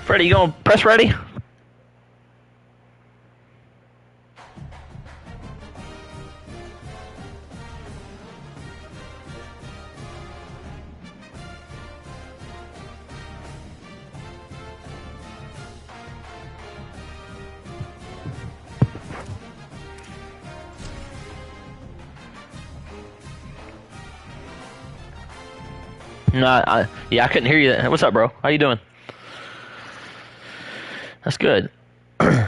Freddie, you gonna press ready? No, yeah, I couldn't hear you. What's up, bro? How you doing? That's good. I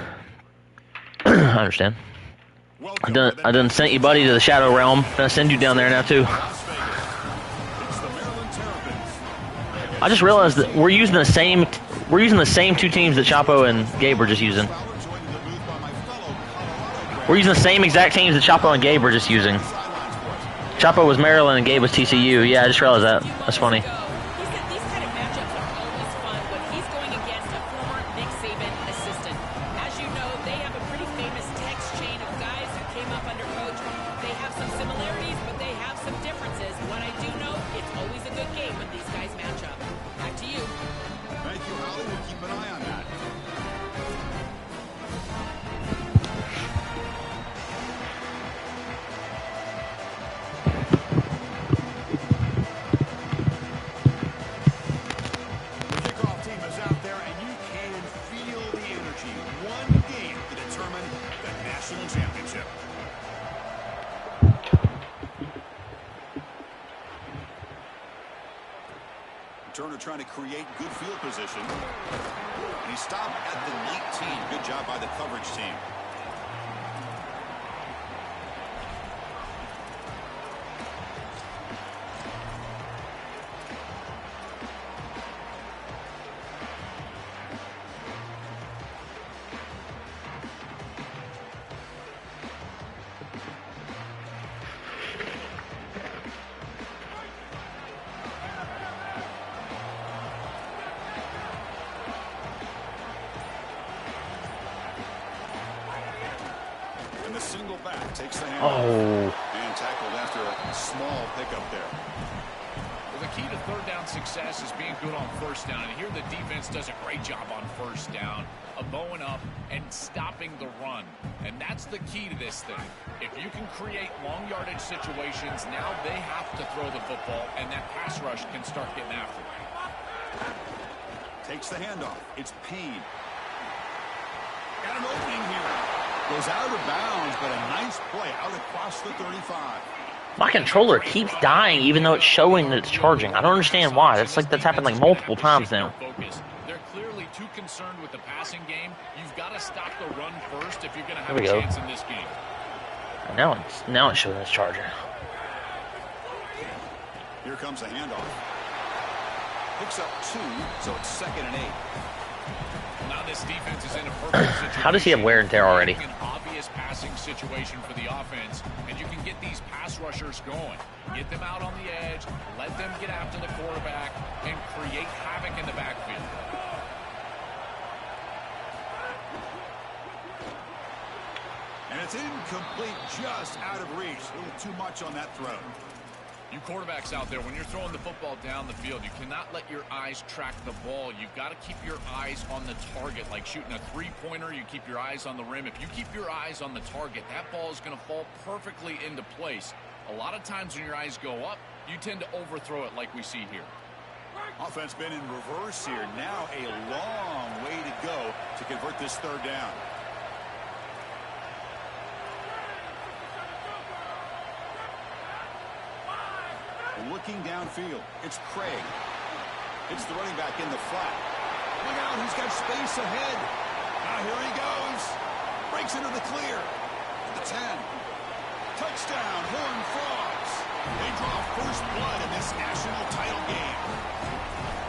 understand. I done sent you, buddy, to the Shadow Realm. Gonna send you down there now too. I just realized that we're using the same two teams that Chapo and Gabe were just using. We're using the same exact teams that Chapo and Gabe were just using. Chapo was Maryland and Gabe was TCU. Yeah, I just realized that. That's funny. These kind of matchups are always fun when he's going against a former Nick Saban assistant. As you know, they have a pretty famous text chain of guys who came up under coach. They have some similarities, but they have some differences. What I do know, it's always a good game when these guys match up. Back to you. Thank you, Holly. We'll keep an eye on that. Turner trying to create good field position. And he stopped at the 19. Good job by the coverage team. Single back takes the hand and tackled after a small pickup there. Well, the key to third down success is being good on first down. And here the defense does a great job on first down of bowing up and stopping the run. And that's the key to this thing. If you can create long yardage situations, now they have to throw the football, and that pass rush can start getting after it. Takes the handoff. It's Payne. Got an opening here. Goes out of bounds, but a nice play out across the 35. My controller keeps dying even though it's showing that it's charging. I don't understand why. That's happened like multiple times now. They're clearly too concerned with the passing game. You've got to stop the run first if you're going to have a chance in this game. Now it's showing it's charging. Here comes a handoff. Picks up 2, so it's 2nd and 8. Now this defense is in a perfect situation. How does he have wear and tear already? An obvious passing situation for the offense, and you can get these pass rushers going. Get them out on the edge, let them get after the quarterback, and create havoc in the backfield. And it's incomplete, just out of reach. A little too much on that throw. You quarterbacks out there, when you're throwing the football down the field, you cannot let your eyes track the ball. You've got to keep your eyes on the target. Like shooting a three-pointer, you keep your eyes on the rim. If you keep your eyes on the target, that ball is going to fall perfectly into place. A lot of times when your eyes go up, you tend to overthrow it like we see here. Offense been in reverse here. Now a long way to go to convert this third down. Looking downfield, it's Craig. It's the running back in the flat. Look out, he's got space ahead. Now here he goes. Breaks into the clear. At the 10. Touchdown, Horned Frogs. They draw first blood in this national title game.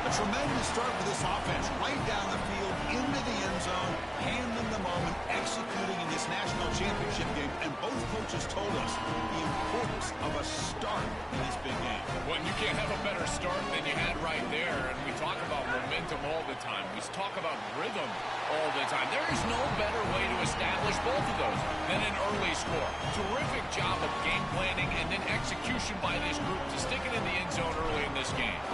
A tremendous start for this offense. Right down the field, into the end zone, handling the moment, executing in this national championship game. And both coaches told us the importance of a start in this big game. Well, you can't have a better start than you had right there. And we talk about momentum all the time. We talk about rhythm all the time. There is no better way to establish both of those than an early score. Terrific job of game planning and then execution by this group to stick it in the end zone early in this game.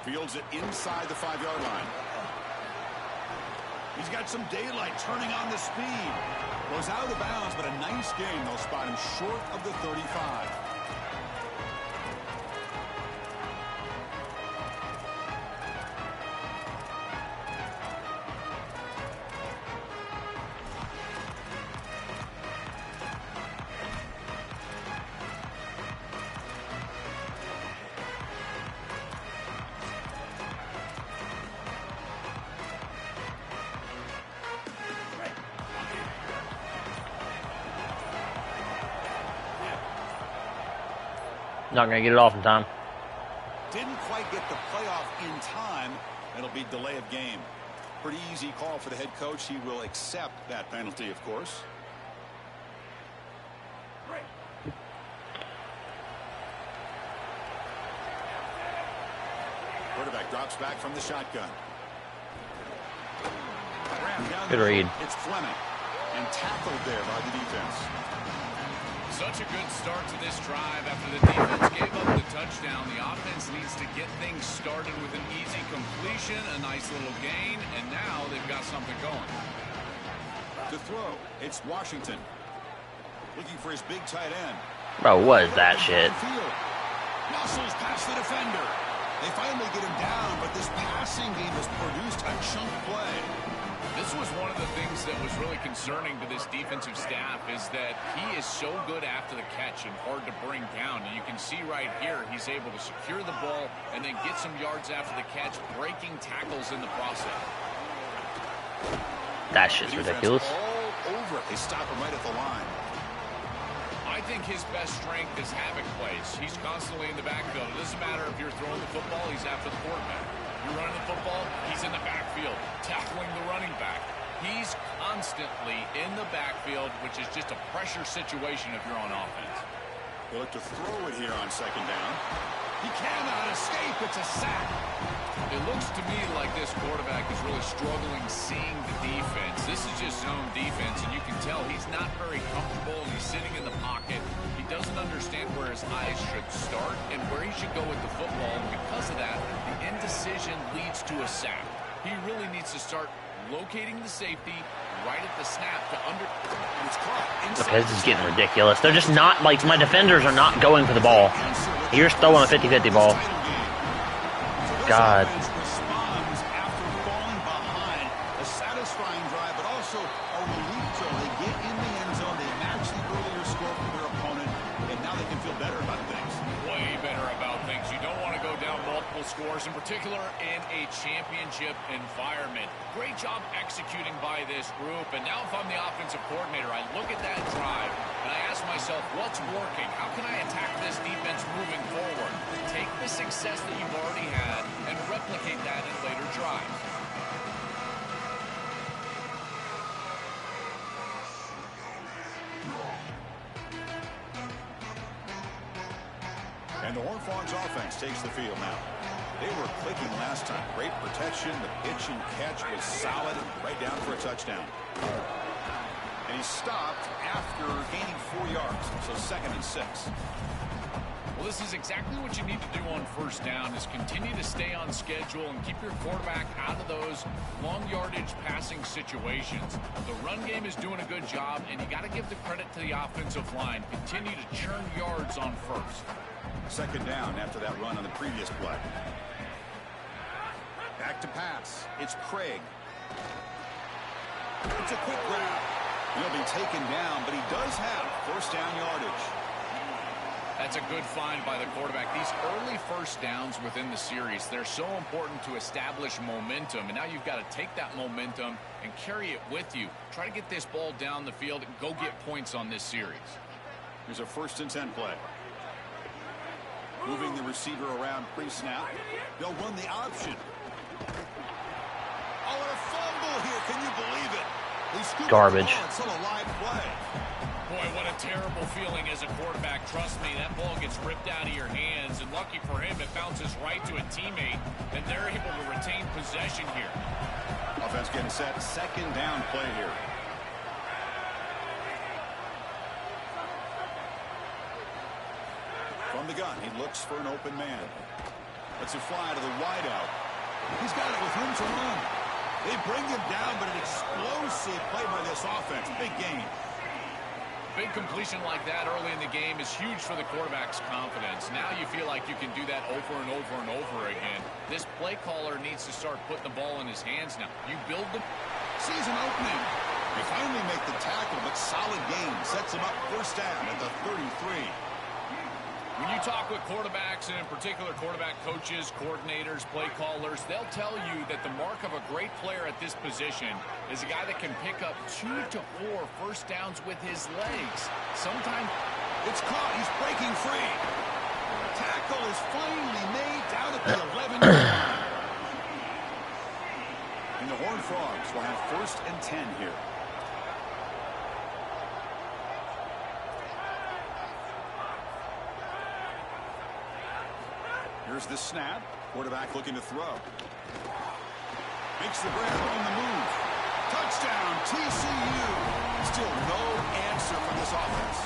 Fields it inside the 5-yard line. He's got some daylight turning on the speed. Goes out of bounds, but a nice gain. They'll spot him short of the 35. Not going to get it off in time. Didn't quite get the playoff in time. It'll be delay of game. Pretty easy call for the head coach. He will accept that penalty, of course. Quarterback drops back from the shotgun. Good read. It's Fleming. And tackled there by the defense. Such a good start to this drive. After the defense gave up the touchdown, the offense needs to get things started with an easy completion, a nice little gain, and now they've got something going. To throw, it's Washington. Looking for his big tight end. Bro, what is that shit? Muscles past the defender. They finally get him down, but this passing game has produced a chunk play. This was one of the things that was really concerning to this defensive staff is that he is so good after the catch and hard to bring down. And you can see right here he's able to secure the ball and then get some yards after the catch, breaking tackles in the process. That shit's ridiculous. All over it. They stop him right at the line. I think his best strength is havoc plays. He's constantly in the backfield. It doesn't matter if you're throwing the football, he's after the quarterback. You're running the football, he's in the backfield, tackling the running back. He's constantly in the backfield, which is just a pressure situation if you're on offense. They look to throw it here on second down. He cannot escape. It's a sack. It looks to me like this quarterback is really struggling seeing the defense. This is just zone defense, and you can tell he's not very comfortable, and he's sitting in the pocket. He doesn't understand where his eyes should start and where he should go with the football. And because of that, the indecision leads to a sack. He really needs to start locating the safety right at the snap to under. It's caught. Okay, this is getting ridiculous. They're just not, like, my defenders are not going for the ball. You're just throwing a 50-50 ball. God. Responds after falling behind. A satisfying drive, but also a relief zone. They get in the end zone. They match the earlier score from their opponent, and now they can feel better about things. Way better about things. You don't want to go down multiple scores, in particular in a championship environment. Great job executing by this group. And now if I'm the offensive coordinator, I look at that drive and I ask myself, what's working? How can I attack this defense moving forward? Take the success that you've already had and replicate that in later drives. And the Horned Frogs offense takes the field now. They were clicking last time. Great protection. The pitch and catch was solid. Right down for a touchdown. And he stopped after gaining 4 yards. So 2nd and 6. Well, this is exactly what you need to do on first down is continue to stay on schedule and keep your quarterback out of those long yardage passing situations. The run game is doing a good job, and you got to give the credit to the offensive line. Continue to churn yards on first. 2nd down after that run on the previous play. Back to pass. It's Craig. It's a quick grab. He'll be taken down, but he does have first down yardage. That's a good find by the quarterback. These early first downs within the series, they're so important to establish momentum. And now you've got to take that momentum and carry it with you. Try to get this ball down the field and go get points on this series. Here's a 1st and 10 play. Moving the receiver around pre-snap. They'll run the option. Oh, and a fumble here. Can you believe it? They scoop Garbage. The ball. It's still a live play. Boy, what a terrible feeling as a quarterback. Trust me, that ball gets ripped out of your hands. And lucky for him, it bounces right to a teammate. And they're able to retain possession here. Offense getting set. 2nd down play here. From the gun, he looks for an open man. Let's it fly to the wideout. He's got it with room to run. They bring him down, but an explosive play by this offense. Big gain. Big completion like that early in the game is huge for the quarterback's confidence. Now you feel like you can do that over and over and over again. This play caller needs to start putting the ball in his hands now. You build the season opening. They finally make the tackle, but solid gain. Sets him up first down at the 33. When you talk with quarterbacks, and in particular quarterback coaches, coordinators, play callers, they'll tell you that the mark of a great player at this position is a guy that can pick up 2 to 4 first downs with his legs. Sometimes it's caught. He's breaking free. Tackle is finally made down at the 11. And the Horned Frogs will have 1st and 10 here. Here's the snap. Quarterback looking to throw. Makes the grab on the move. Touchdown, TCU. Still no answer from this offense.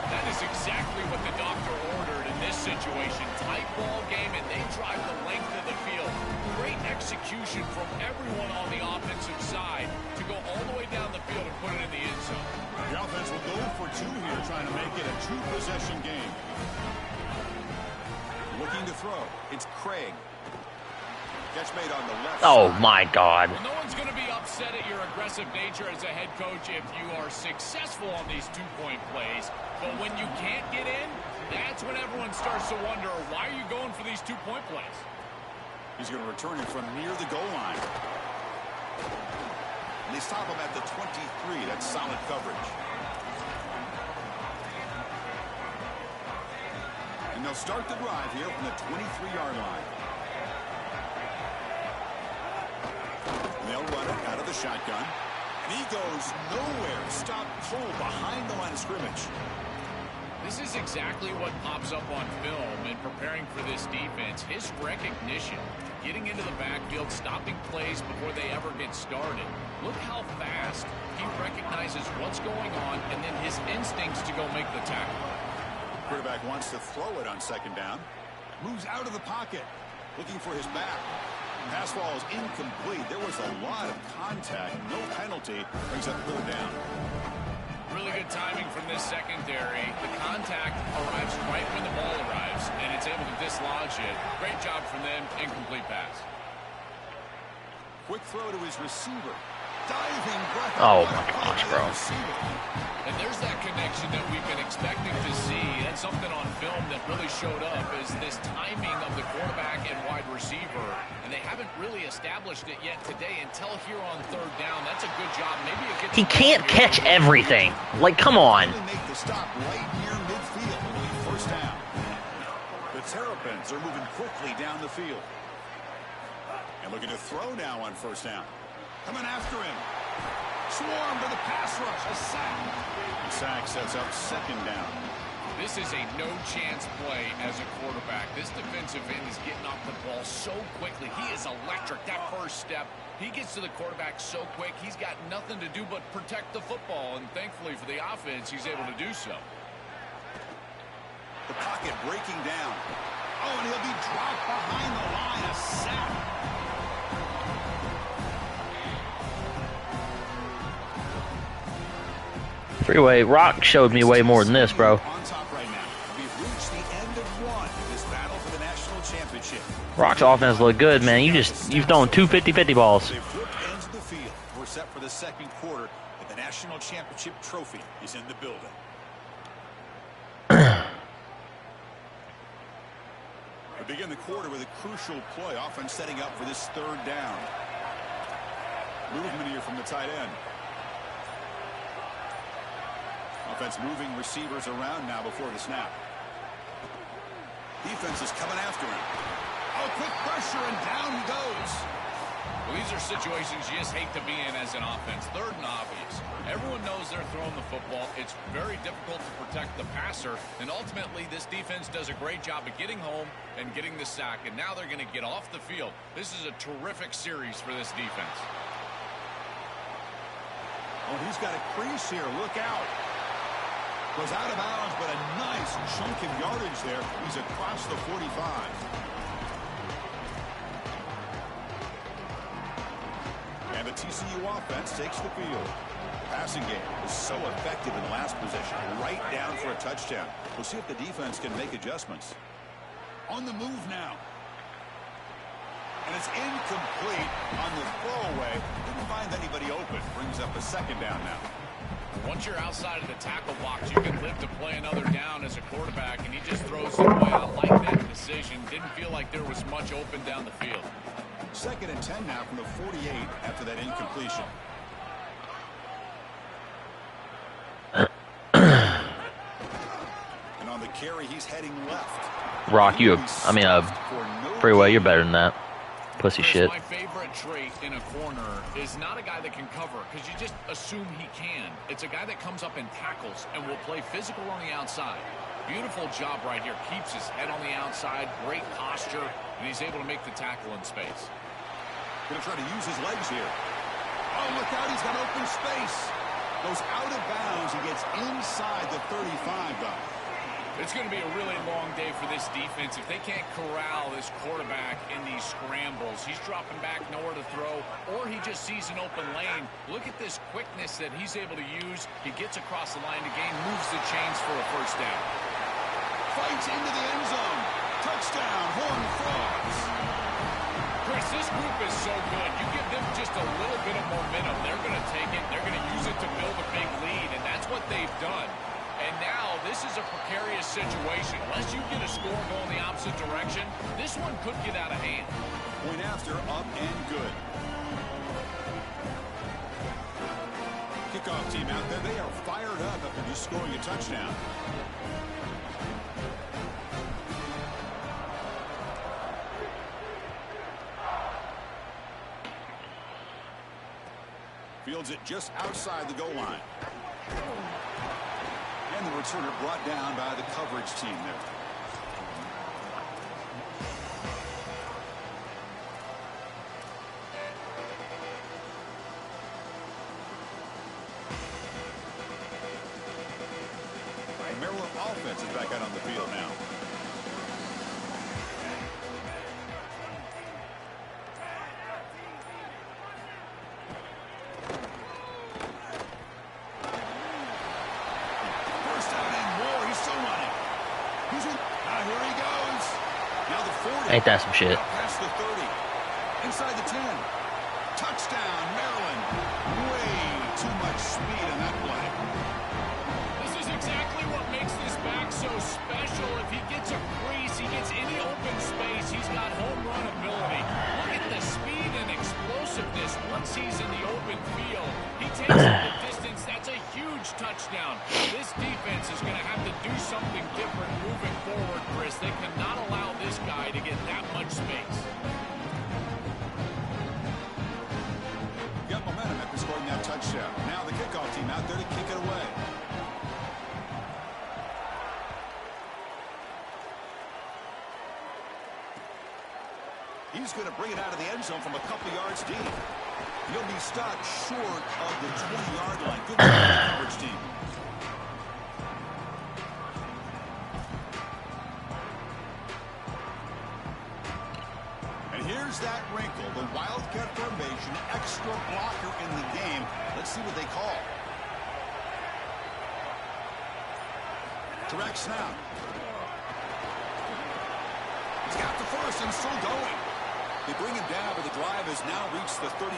That is exactly what the doctor ordered in this situation. Tight ball game, and they drive the length of the field. Great execution from everyone on the offensive side to go all the way down the field and put it in the end zone. The offense will go for 2 here, trying to make it a 2-possession game. Looking to throw. It's Craig. Catch made on the left Oh, side. my God. Well, no one's going to be upset at your aggressive nature as a head coach if you are successful on these 2-point plays. But when you can't get in, that's when everyone starts to wonder, why are you going for these 2-point plays? He's going to return it from near the goal line. And they stop him at the 23. That's solid coverage. And they'll start the drive here from the 23-yard line. And they'll run it out of the shotgun. And he goes nowhere. Stop cold behind the line of scrimmage. This is exactly what pops up on film in preparing for this defense. His recognition, getting into the backfield, stopping plays before they ever get started. Look how fast he recognizes what's going on, and then his instincts to go make the tackle. Quarterback wants to throw it on 2nd down. Moves out of the pocket. Looking for his back. Pass ball is incomplete. There was a lot of contact. No penalty. Brings up 3rd down. Really good timing from this secondary. The contact arrives right when the ball arrives, and it's able to dislodge it. Great job from them. Incomplete pass. Quick throw to his receiver. Diving breath. Oh, my gosh, bro. And there's that connection that we've been expecting to see. That's something on film that really showed up, is this timing of the quarterback and wide receiver. And they haven't really established it yet today until here on 3rd down. That's a good job. Maybe it gets He can't catch everything. Like, come on. Make the stop right near midfield. It'll be 1st down. The Terrapins are moving quickly down the field. And looking to throw now on 1st down. Coming after him. Swarm to the pass rush. A sack. The sack sets up 2nd down. This is a no-chance play as a quarterback. This defensive end is getting off the ball so quickly. He is electric. That first step, he gets to the quarterback so quick. He's got nothing to do but protect the football, and thankfully for the offense, he's able to do so. The pocket breaking down. Oh, and he'll be dropped behind the line. A sack. Freeway, Rock showed me way more than this, bro. On top right now. We've reached the end of 1 in this battle for the national championship. Rock's offense looked good, man. You've thrown 2 50-50 balls. They've flipped ends of the field. We're set for the 2nd quarter, and the national championship trophy is in the building. We begin the quarter with a crucial play. Offense setting up for this 3rd down. Movement here from the tight end. Offense moving receivers around now before the snap. Defense is coming after him. Oh, quick pressure, and down he goes. Well, these are situations you just hate to be in as an offense. 3rd and obvious. Everyone knows they're throwing the football. It's very difficult to protect the passer, and ultimately this defense does a great job of getting home and getting the sack, and now they're going to get off the field. This is a terrific series for this defense. Oh, he's got a crease here. Look out. Goes out of bounds, but a nice chunk of yardage there. He's across the 45. the TCU offense takes the field. Passing game is so effective in the last possession. Right down for a touchdown. We'll see if the defense can make adjustments. On the move now. And it's incomplete on the throwaway. Didn't find anybody open. Brings up a second down now. Once you're outside of the tackle box, you can live to play another down as a quarterback, and he just throws it away. I like that decision. Didn't feel like there was much open down the field. 2nd and 10 now from the 48 after that incompletion. And on the carry, he's heading left. Rock, Freeway, you're better than that. Pussy shit. My favorite trait in a corner is not a guy that can cover, because you just assume he can. It's a guy that comes up and tackles and will play physical on the outside. Beautiful job right here. Keeps his head on the outside, great posture, and he's able to make the tackle in space. Going to try to use his legs here. Oh, look out, he's got open space. Goes out of bounds. He gets inside the 35, though. It's going to be a really long day for this defense. If they can't corral this quarterback in these scrambles, he's dropping back, nowhere to throw, or he just sees an open lane. Look at this quickness that he's able to use. He gets across the line to gain, moves the chains for a first down. Fights into the end zone. Touchdown, Horned Frogs. Chris, this group is so good. You give them just a little bit of momentum, they're going to take it. They're going to use it to build a big lead, and that's what they've done. And now this is a precarious situation. Unless you get a score going the opposite direction, this one could get out of hand. Point after, up and good. Kickoff team out there. They are fired up after just scoring a touchdown. Fields it just outside the goal line. And the returner brought down by the coverage team there. The Maryland offense is back out on the field now. Ain't that some shit? Past the 30. Inside the 10. Touchdown, Maryland. Way too much speed on that play. This is exactly what makes this back so special. If he gets a crease, he gets any open space, he's got home run ability. Look at the speed and explosiveness once he's in the open field. He takes it the distance. That's a huge touchdown. This defense is going to have to do something different moving forward, Chris. They cannot allow this guy to get that much space. Got momentum after scoring that touchdown. Now the kickoff team out there to kick it away. He's going to bring it out of the end zone from a couple yards deep. He'll be stopped short of the 20-yard line. Good job by the coverage team. And here's that wrinkle, the Wildcat formation, extra blocker in the game. Let's see what they call. Direct snap. He's got the first and still going. They bring him down, but the drive has now reached the 35.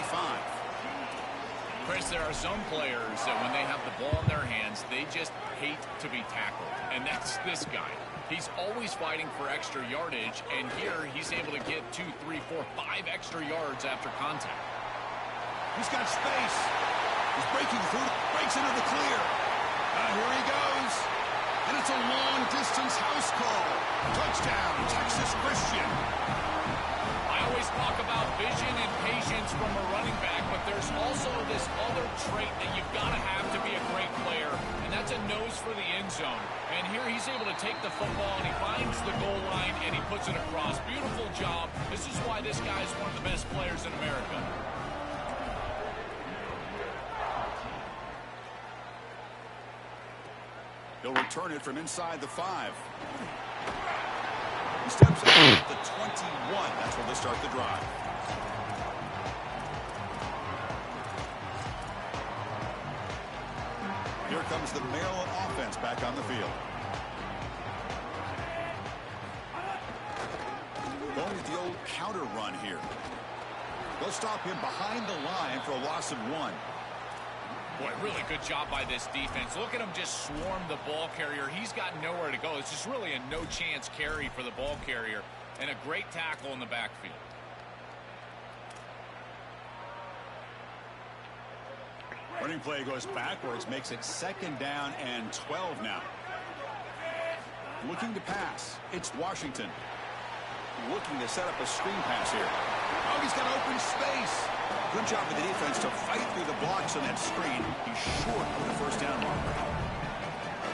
Chris, there are some players that when they have the ball in their hands, they just hate to be tackled. And that's this guy. He's always fighting for extra yardage, and here he's able to get 2, 3, 4, 5 extra yards after contact. He's got space. He's breaking through, breaks into the clear. Here he goes. And it's a long-distance house call. Touchdown, Texas Christian. I always talk about vision and patience from a running back, but there's also this other trait that you've got to have to be a great player, and that's a nose for the end zone. And here he's able to take the football, and he finds the goal line, and he puts it across. Beautiful job. This is why this guy is one of the best players in America. He'll return it from inside the 5. He steps out at the 21. That's where they start the drive. Here comes the Maryland offense back on the field. Going with the old counter run here. They'll stop him behind the line for a loss of 1. Boy, really good job by this defense. Look at him just swarm the ball carrier. He's got nowhere to go. It's just really a no-chance carry for the ball carrier, and a great tackle in the backfield. Running play goes backwards, makes it 2nd down and 12 now. Looking to pass. It's Washington. Looking to set up a screen pass here. Oh, he's got open space. Good job of the defense to fight through the blocks on that screen. He's short of the 1st down marker.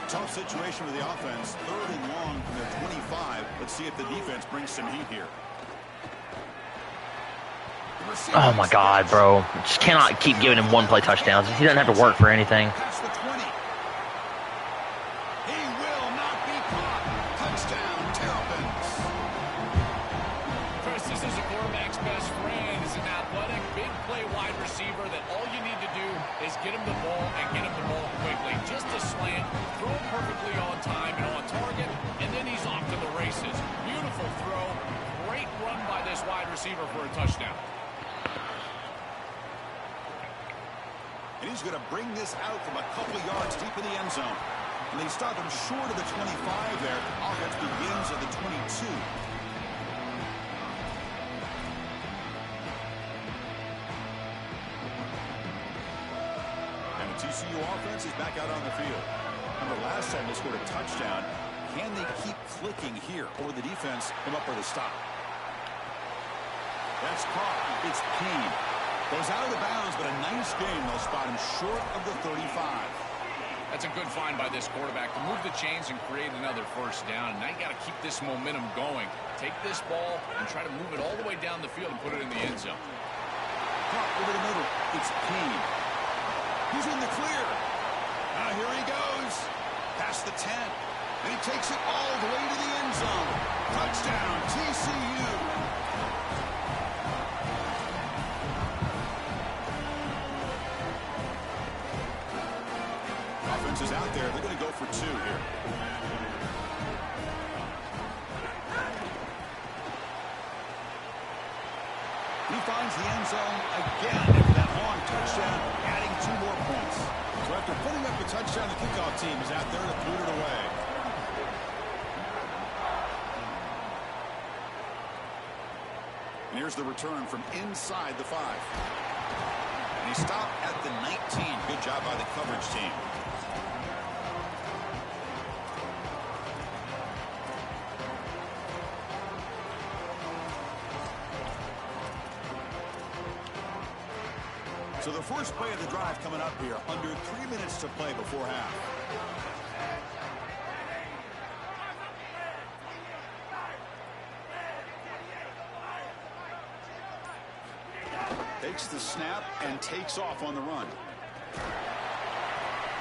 Tough situation with the offense. 3rd and long from their 25. Let's see if the defense brings some heat here. Oh my God, bro. Just cannot keep giving him one-play touchdowns. He doesn't have to work for anything. Past the 20. He will not be caught. Touchdown, Terrapins. Chris, this is a quarterback's best friend. He's an athletic, big play wide receiver that all you need to do is get him the ball and get him the ball quickly. Just a slant, throw it perfectly on time and on target, and then he's off to the races. Beautiful throw. Great run by this wide receiver for a touchdown. And he's going to bring this out from a couple of yards deep in the end zone. And they stop him short of the 25 there. Offense begins at the 22. And the TCU offense is back out on the field. Remember, last time they scored a touchdown. Can they keep clicking here? Or will the defense come up with a stop? That's caught. It's Payne. Goes out of bounds, but a nice game. They'll spot him short of the 35. That's a good find by this quarterback to move the chains and create another 1st down. And now you got to keep this momentum going. Take this ball and try to move it all the way down the field and put it in the end zone. Caught over the middle. It's Payne. He's in the clear. Now here he goes. Past the 10. And he takes it all the way to the end zone. Touchdown, TCU. Is out there. They're going to go for 2 here. He finds the end zone again after that long touchdown, adding 2 more points. So after putting up a touchdown, the kickoff team is out there to boot it away. And here's the return from inside the 5. And he stopped at the 19. Good job by the coverage team. So the first play of the drive coming up here. Under 3 minutes to play before half. Takes the snap and takes off on the run.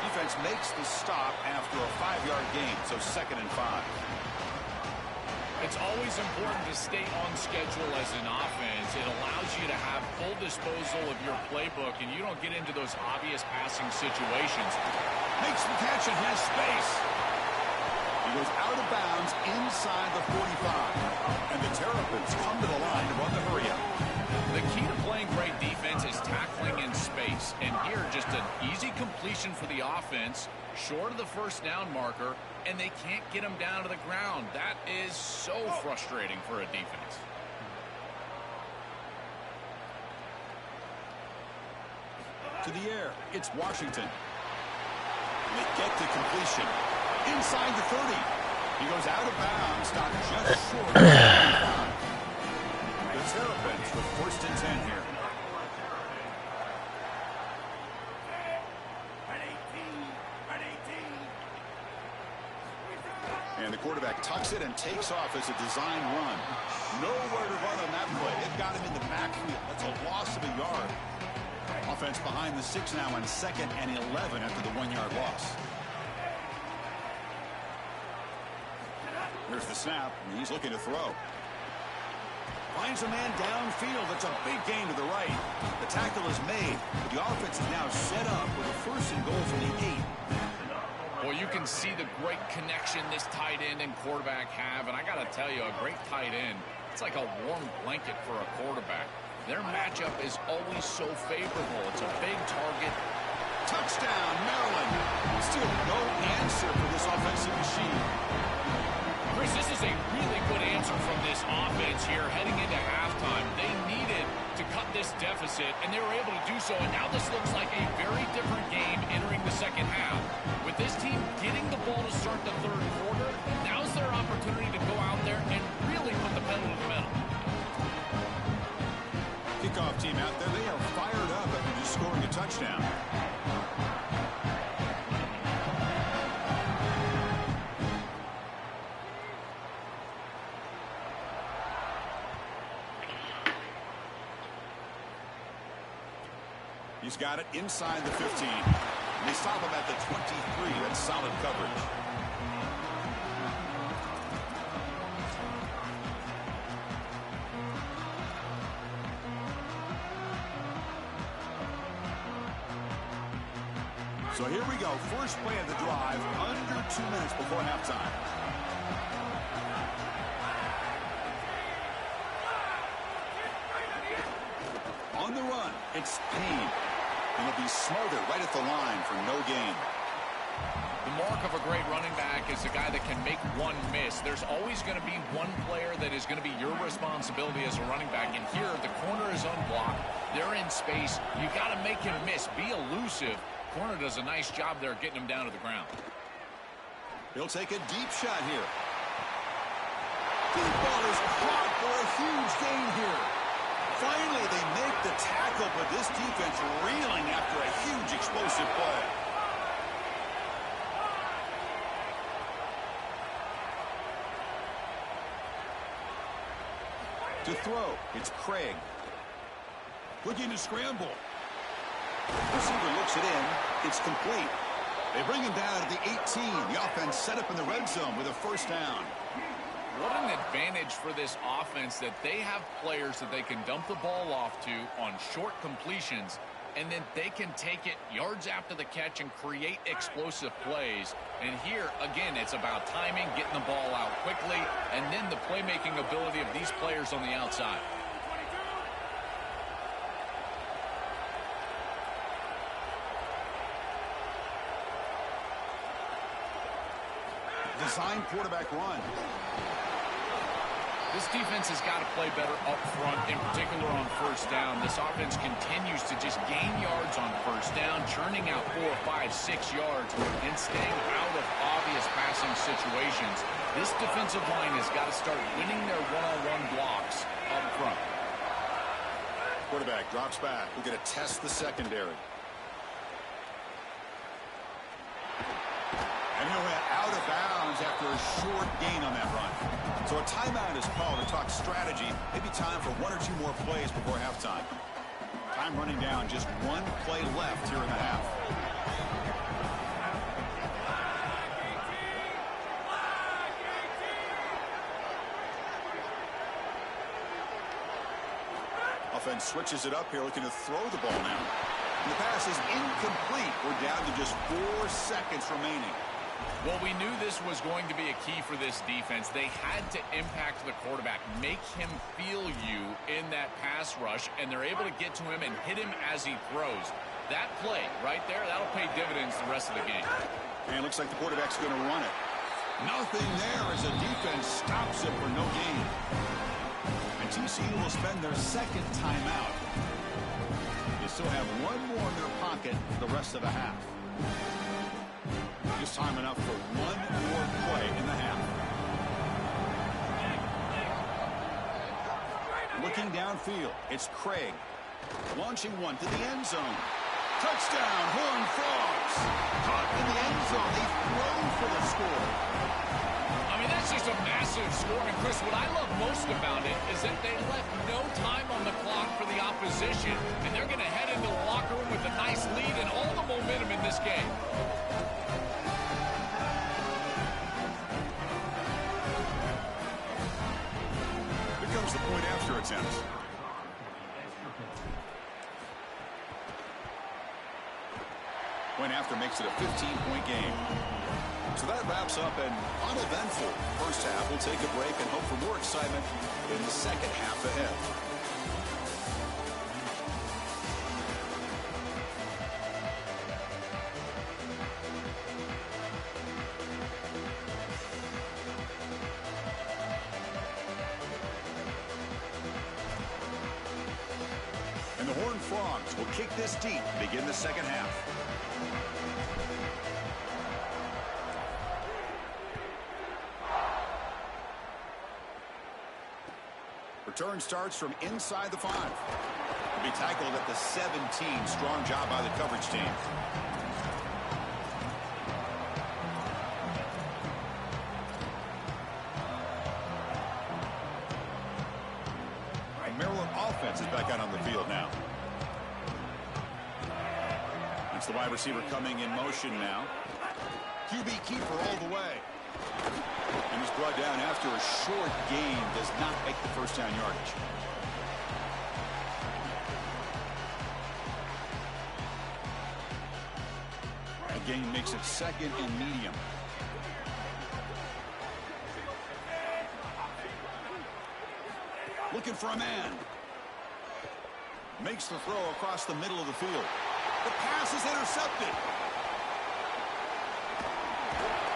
Defense makes the stop after a 5-yard gain, so 2nd and 5. It's always important to stay on schedule as an offense. It allows you to have full disposal of your playbook, and you don't get into those obvious passing situations. Makes the catch and has space. He goes out of bounds inside the 45. And the Terrapins come to the line to run the hurry-up. The key to playing great defense is tackling in space. And here, just an easy completion for the offense, short of the 1st down marker, and they can't get him down to the ground. That is so frustrating for a defense. To the air, it's Washington. And they get to completion. Inside the 30. He goes out of bounds, stopped just short of the 35. The Terrapins with 1st and 10 here. And the quarterback tucks it and takes off as a design run. Nowhere to run on that play. They've got him in the backfield. That's a loss of a yard. Offense behind the 6 now on 2nd and 11 after the 1-yard loss. Here's the snap, and he's looking to throw. Finds a man downfield. That's a big gain to the right. The tackle is made, but the offense is now set up with a 1st and goal from the 8. Well, you can see the great connection this tight end and quarterback have, and I got to tell you, a great tight end, it's like a warm blanket for a quarterback. Their matchup is always so favorable. It's a big target. Touchdown, Maryland. Still no answer for this offensive machine. Chris, this is a really good answer from this offense here heading into halftime. They needed to cut this deficit, and they were able to do so, and now this looks like a very different game entering the second half. With this team getting the ball to start the third quarter, now's their opportunity to go out there and really put the pedal to the metal. Kickoff team out there, they are fired up after just scoring a touchdown. He's got it inside the 15. And they stop him at the 23. That's solid coverage. So here we go. First play of the drive, under 2 minutes before halftime. On the run, it's Payne. And he'll be smothered right at the line for no gain. The mark of a great running back is a guy that can make one miss. There's always going to be one player that is going to be your responsibility as a running back. And here, the corner is unblocked. They're in space. You got to make him miss. Be elusive. Corner does a nice job there getting him down to the ground. He'll take a deep shot here. Deep ball is caught for a huge gain here. Finally, they make the tackle, but this defense reeling after a huge explosive play. To throw, it's Craig. Looking to scramble. Receiver looks it in. It's complete. They bring him down at the 18. The offense set up in the red zone with a first down. What an advantage for this offense that they have players that they can dump the ball off to on short completions, and then they can take it yards after the catch and create explosive plays. And here, again, it's about timing, getting the ball out quickly, and then the playmaking ability of these players on the outside. Design quarterback run. This defense has got to play better up front, in particular on first down. This offense continues to just gain yards on first down, churning out 4, 5, 6 yards, and staying out of obvious passing situations. This defensive line has got to start winning their one-on-one blocks up front. Quarterback drops back. We're going to test the secondary. And he'll head out of bounds after a short gain on that run. So a timeout is called to talk strategy. Maybe time for 1 or 2 more plays before halftime. Time running down, just 1 play left here in the half. Offense switches it up here, looking to throw the ball now. And the pass is incomplete. We're down to just 4 seconds remaining. Well, we knew this was going to be a key for this defense. They had to impact the quarterback, make him feel you in that pass rush, and they're able to get to him and hit him as he throws. That play right there, that'll pay dividends the rest of the game. And it looks like the quarterback's going to run it. Nothing there as the defense stops it for no gain. And TCU will spend their second timeout. They still have 1 more in their pocket for the rest of the half. Just time enough for 1 more play in the half. Looking downfield, it's Craig. Launching one to the end zone. Touchdown, Horned Frogs. Caught in the end zone. They throw for the score. I mean, that's just a massive score. And, Chris, what I love most about it is that they left no time on the clock for the opposition. And they're going to head into the locker room with a nice lead and all the momentum in this game. Comes the point after attempt. Point after makes it a 15-point game. So that wraps up an uneventful first half. We'll take a break and hope for more excitement in the second half ahead. And the Horned Frogs will kick this deep to begin the second half. Return starts from inside the 5. Will be tackled at the 17. Strong job by the coverage team. The Maryland offense is back out on the field now. It's the wide receiver coming in motion now. QB keeper all the way. And he's brought down after a short gain. Does not make the first down yardage. A gain makes it second and medium. Looking for a man. Makes the throw across the middle of the field. The pass is intercepted.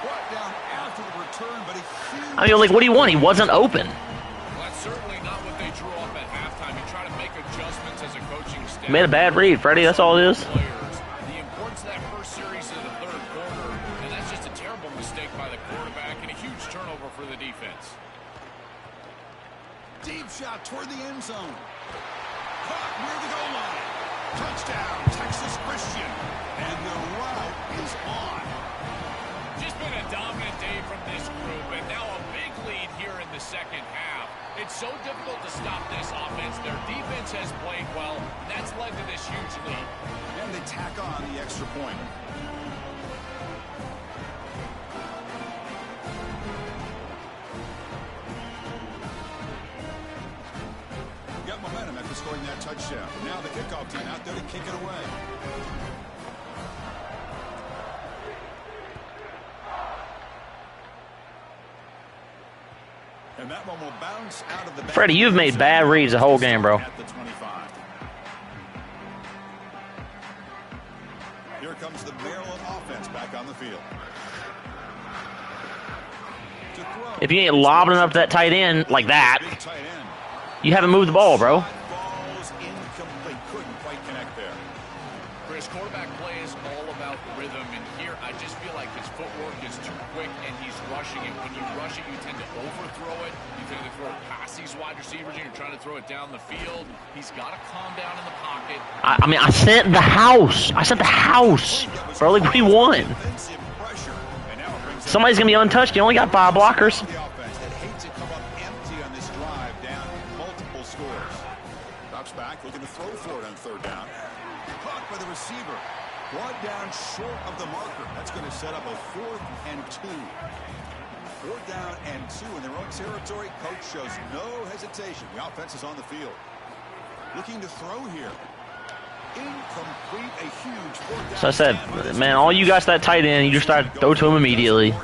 Brought down after the return, but a huge... I mean, like, what do you want? He wasn't open. Well, that's certainly not what they drew up at halftime. You try to make adjustments as a coaching staff. Made a bad read, Freddie. That's all it is. The importance of that first series of the third quarter, and that's just a terrible mistake by the quarterback and a huge turnover for the defense. Deep shot toward the end zone. Caught near the goal line. Touchdown, Texas Christian. And the route is on. Just been a dominant day from this group, and now a big lead here in the second half. It's so difficult to stop this offense. Their defense has played well, and that's led to this huge lead. And they tack on the extra point. Got momentum after scoring that touchdown. Now the kickoff team out there to kick it away. And that one will bounce out of the... Freddie, you've made bad reads the whole game, bro. At the 25. Here comes the Maryland offense back on the field. If you ain't lobbing up that tight end like that, you haven't moved the ball, bro. Ball's incomplete. Couldn't quite connect there. Chris, quarterback play is all about rhythm, and here I just feel like his footwork is too quick and he's rushing it. When you rush it, you tend to overthrow it. You tend to throw it past these wide receivers, and you're trying to throw it down the field. He's got to calm down in the pocket. I mean, I sent the house. I sent the house. Bro, like, we won. Somebody's going to be untouched. You only got 5 blockers. The offense that hates to come up empty on this drive, down multiple scores. Drops back, looking to throw for it on third down. Caught by the receiver. Brought down short of the marker. That's going to set up a 4th and 2. 4th down and 2 in their own territory. Coach shows no hesitation. The offense is on the field. Looking to throw here. Incomplete, a huge 4th down. So I said, man, all you got that tight end, you just start to throw to him immediately.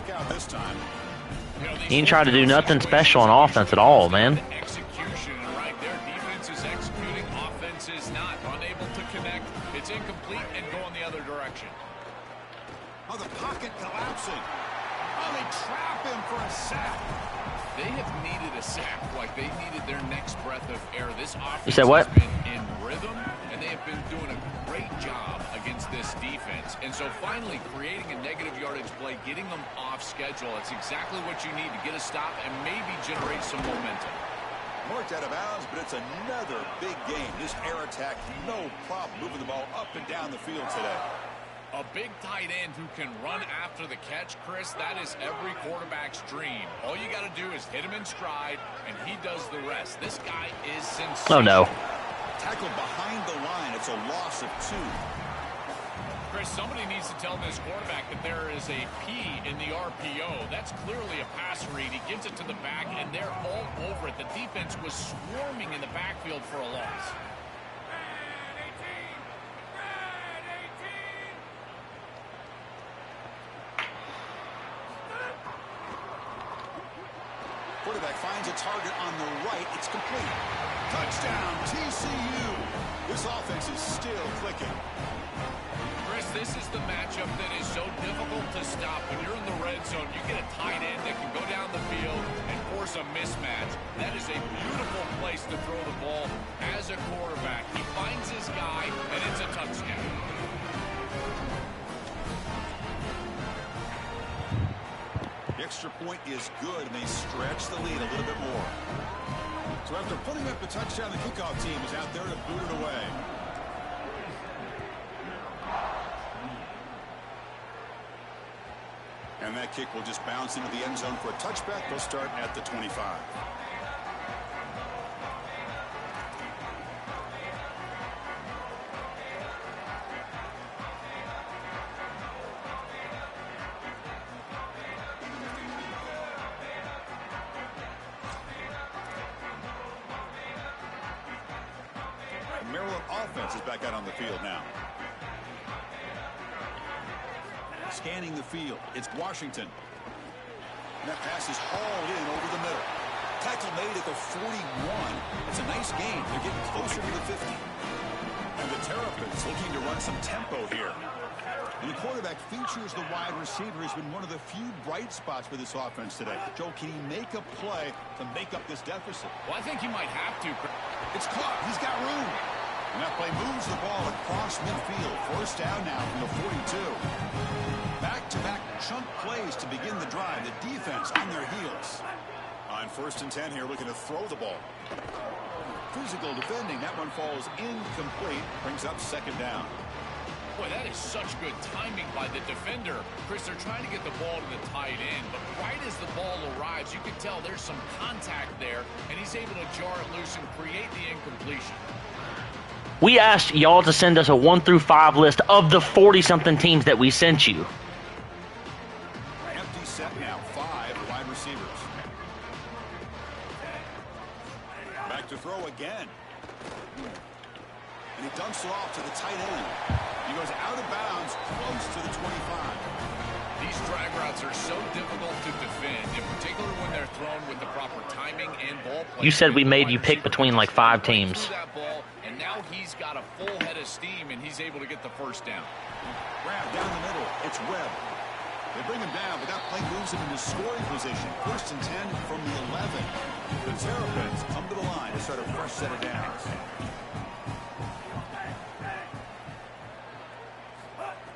He ain't trying to do nothing special on offense at all, man. Execution, right there. Defense is executing. Offense is not. Unable to connect. It's incomplete and going the other direction. Oh, the pocket collapsing. Oh, they trap him for a sack. They have needed a sack like they needed their next breath of air. This offense You said what? has been in rhythm, and they have been doing a great job against this defense. And so finally creating a negative yardage play, getting them off schedule. It's exactly what you need to get a stop and maybe generate some momentum. Marked out of bounds, but it's another big game. This air attack, no problem moving the ball up and down the field today. A big tight end who can run after the catch, Chris, that is every quarterback's dream. All you got to do is hit him in stride, and he does the rest. This guy is sensational. Oh, no. Tackled behind the line. It's a loss of 2. Chris, somebody needs to tell this quarterback that there is a P in the RPO. That's clearly a pass read. He gives it to the back, and they're all over it. The defense was swarming in the backfield for a loss. quarterback finds a target on the right. It's complete. Touchdown, TCU. This offense is still clicking. Chris, this is the matchup that is so difficult to stop. When you're in the red zone, you get a tight end that can go down the field and force a mismatch. That is a beautiful place to throw the ball as a quarterback. He finds his guy, and it's a touchdown. The extra point is good, and they stretch the lead a little bit more. So after putting up the touchdown, the kickoff team is out there to boot it away. And that kick will just bounce into the end zone for a touchback. They'll start at the 25. The Maryland offense is back out on the field now. Scanning the field, it's Washington. And that pass is hauled in over the middle. Tackle made at the 41. It's a nice gain. They're getting closer to the 50. And the Terrapins looking to run some tempo here. And the quarterback features the wide receiver has been one of the few bright spots for this offense today. Joe, can he make a play to make up this deficit? Well, I think he might have to. It's caught. He's got room. And that play moves the ball across midfield. First down now from the 42. Back-to-back chunk plays to begin the drive. The defense on their heels. On 1st and 10 here, looking to throw the ball. Physical defending. That one falls incomplete. Brings up 2nd down. Boy, that is such good timing by the defender. Chris, they're trying to get the ball to the tight end, but right as the ball arrives, you can tell there's some contact there, and he's able to jar it loose and create the incompletion. We asked y'all to send us a 1 through 5 list of the 40-something teams that we sent you. Empty set now. 5 wide receivers. Back to throw again. And he dumps it off to the tight end. He goes out of bounds, close to the 25. These drag routes are so difficult to defend, in particular when they're thrown with the proper timing and ball play. You said we made you pick between like 5 teams. That ball, and now he's got a full head of steam, and he's able to get the first down. Grab down the middle. It's Webb. They bring him down, but that play moves him into scoring position. 1st and 10 from the 11. The Terrapins come to the line to start a fresh set of downs.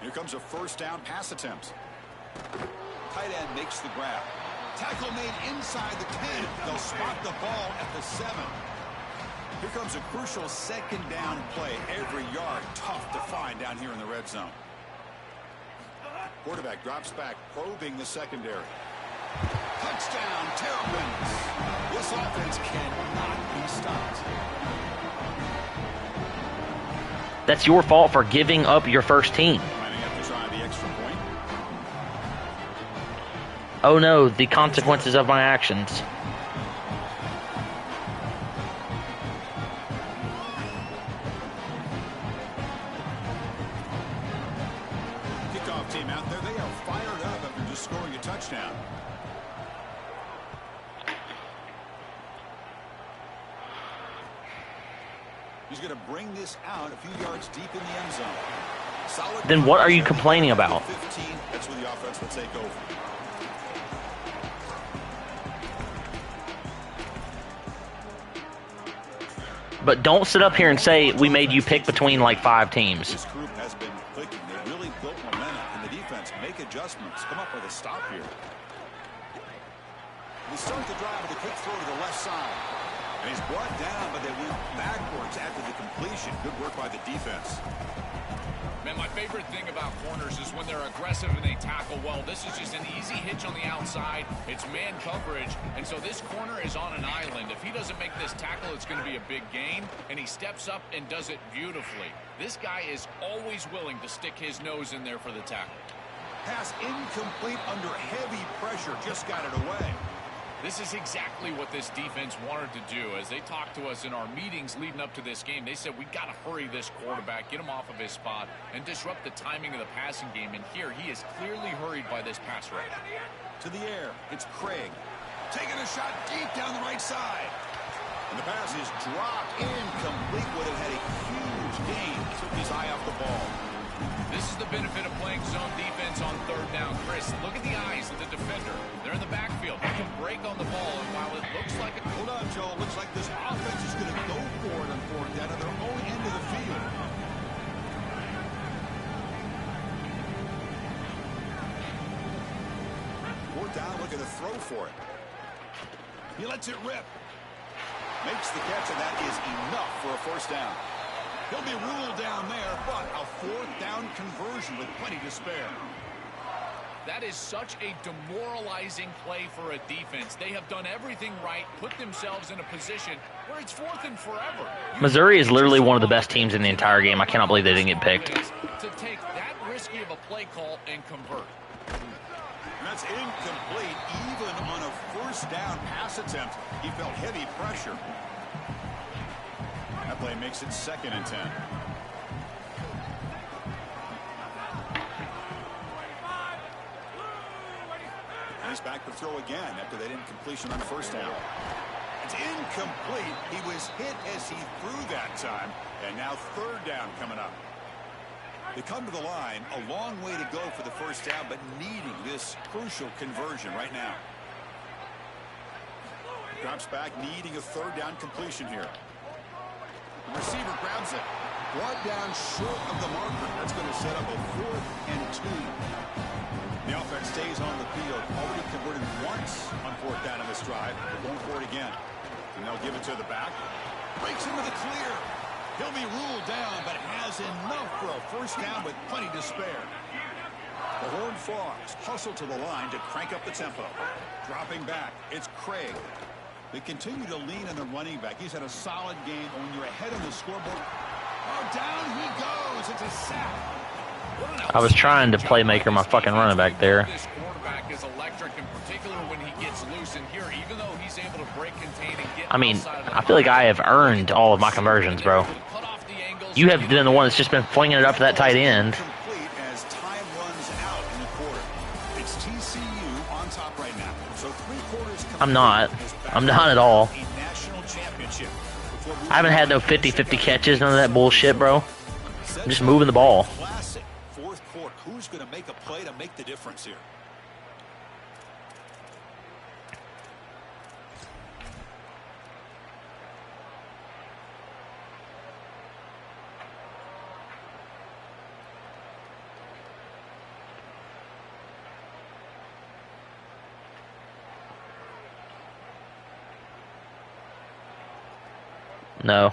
Here comes a 1st down pass attempt. Tight end makes the grab. Tackle made inside the 10. They'll spot the ball at the 7. Here comes a crucial 2nd down play. Every yard tough to find down here in the red zone. Quarterback drops back, probing the secondary. Touchdown, Terrapins. This offense cannot be stopped. That's your fault for giving up your first team. Oh no, the consequences of my actions. Kickoff team out there, they are fired up after just scoring a touchdown. He's going to bring this out a few yards deep in the end zone. Solid. Then what are you complaining about? 15, that's where the offense will take over. But don't sit up here and say we made you pick between like 5 teams. This group has been clicking. They really built momentum, and the defense make adjustments. Come up with a stop here. They start the drive with a quick throw to the left side. And he's brought down, but they went backwards after the completion. Good work by the defense. Man, my favorite thing about corners is when they're aggressive and they tackle well. This is just an easy hitch on the outside. It's man coverage, and so this corner is on an island. If he doesn't make this tackle, it's going to be a big gain, and he steps up and does it beautifully. This guy is always willing to stick his nose in there for the tackle. Pass incomplete under heavy pressure. Just got it away. This is exactly what this defense wanted to do. As they talked to us in our meetings leading up to this game, they said, we got to hurry this quarterback, get him off of his spot, and disrupt the timing of the passing game. And here, he is clearly hurried by this pass rush. To the air, it's Craig. Taking a shot deep down the right side. And the pass is dropped incomplete. Would have had a huge gain. Took his eye off the ball. This is the benefit of playing zone defense on third down. Chris, look at the eyes of the defender. They're in the backfield. They can break on the ball, and while it looks like Hold on, Joe. Looks like this offense is going to go for it on fourth down at their own end of the field. Fourth down, looking to throw for it. He lets it rip. Makes the catch, and that is enough for a first down. He'll be ruled down there, but a fourth down conversion with plenty to spare. that is such a demoralizing play for a defense. They have done everything right, put themselves in a position where it's fourth and forever. Missouri is literally one of the best teams in the entire game. I cannot believe they didn't get picked. To take that risky of a play call and convert. That's incomplete. Even on a first down pass attempt, he felt heavy pressure. That play makes it 2nd and 10. And he's back to throw again after that incompletion on first down. It's incomplete. He was hit as he threw that time. And now 3rd down coming up. They come to the line, a long way to go for the first down, but needing this crucial conversion right now. Drops back, needing a 3rd down completion here. The receiver grabs it. Brought down short of the marker. That's going to set up a 4th and 2. The offense stays on the field. Already converted once on 4th down in this drive. They're going for it again. And they'll give it to the back. Breaks into the clear. He'll be ruled down, but has enough for a first down with plenty to spare. The Horned Frogs hustle to the line to crank up the tempo. Dropping back, it's Craig. They continue to lean on the running back. He's had a solid game. When you're ahead on the scoreboard, oh, down he goes. It's a sack. I was trying to playmaker my fucking running back there. This quarterback is electric, in particular when he gets loose in here, even though he's able to break, contain, and get. I mean, I feel like I have earned all of my conversions, bro. You have been the one that's just been flinging it up to that tight end. As time runs out in the quarter. It's TCU on top right now. So 3 quarters. I'm not. I'm not at all. A national championship. I haven't had no 50-50 catches, none of that bullshit, bro. I'm just moving the ball. Classic 4th quarter. Who's going to make a play to make the difference here? No.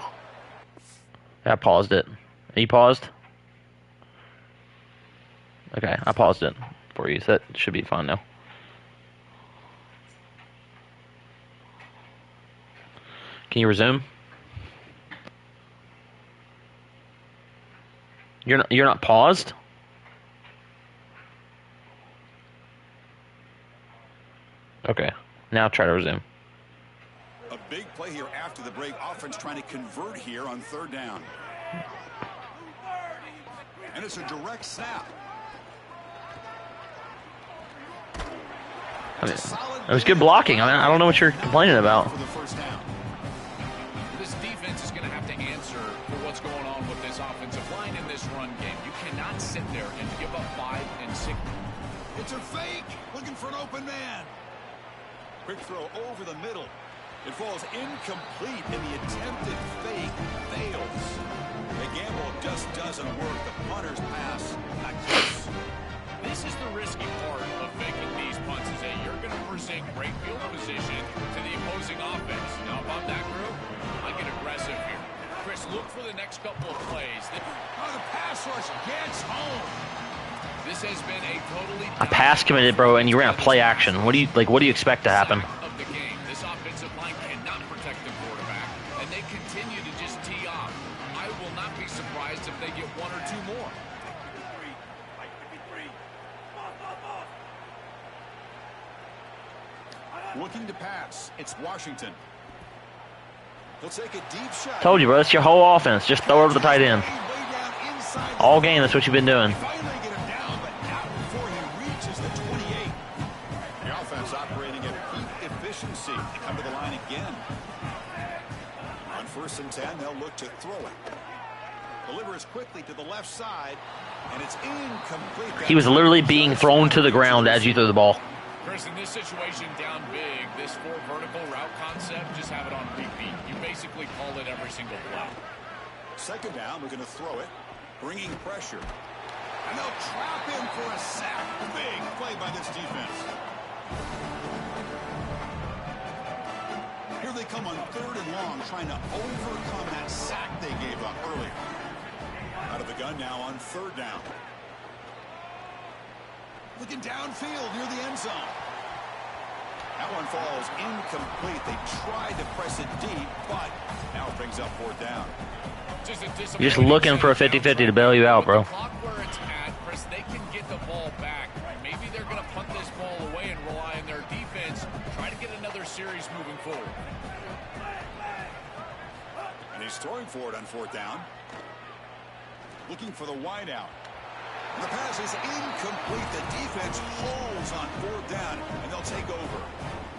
I paused it. You paused? Okay, I paused it for you, so that should be fine now. Can you resume? You're not paused? Okay. Now try to resume. A big play here after the break. Offense trying to convert here on 3rd down. And it's a direct snap. I mean, it was good blocking. I mean, I don't know what you're complaining about. For the first down. This defense is going to have to answer for what's going on with this offensive line in this run game. You cannot sit there and give up 5 and 6. It's a fake. Looking for an open man. Quick throw over the middle. It falls incomplete, and the attempted fake fails. The gamble just doesn't work. The punter's pass, not close. This is the risky part of making these punts, is that you're going to present great field position to the opposing offense. Now, if I'm that group, I get aggressive here. Chris, look for the next couple of plays. Oh, the pass rush gets home. This has been a totally I pass committed, bro, and you ran a play action. What do you expect to happen? of the game. This offensive line cannot protect the quarterback, and they continue to just tee off. I will not be surprised if they get 1 or 2 more. Looking to pass. It's Washington. He'll take a deep shot. Told you, bro. That's your whole offense. Just throw it to the tight end. Way down inside. All game, that's what you've been doing. Finally get him down, but not before he reaches the 28. The offense operating at peak efficiency. efficiency. They come to the line again. On 1st and 10, they'll look to throw it. Delivers quickly to the left side, and it's incomplete. He was literally being thrown to the ground as you threw the ball. Chris, in this situation down big, this 4 vertical route concept, just have it on repeat. You basically call it every single play. 2nd down, we're going to throw it, bringing pressure. And they'll trap him for a sack. Big play by this defense. Here they come on 3rd and long, trying to overcome that sack they gave up earlier. Out of the gun now on 3rd down. Looking downfield near the end zone. That one falls incomplete. They tried to press it deep, but now it brings up 4th down. You're just looking for a 50-50 to bail you out, bro. The clock where it's at, Chris, they can get the ball back. Maybe they're going to punt this ball away and rely on their defense. Try to get another series moving forward. And he's throwing for it on 4th down. Looking for the wide out. The pass is incomplete. The defense holds on 4th down, and they'll take over.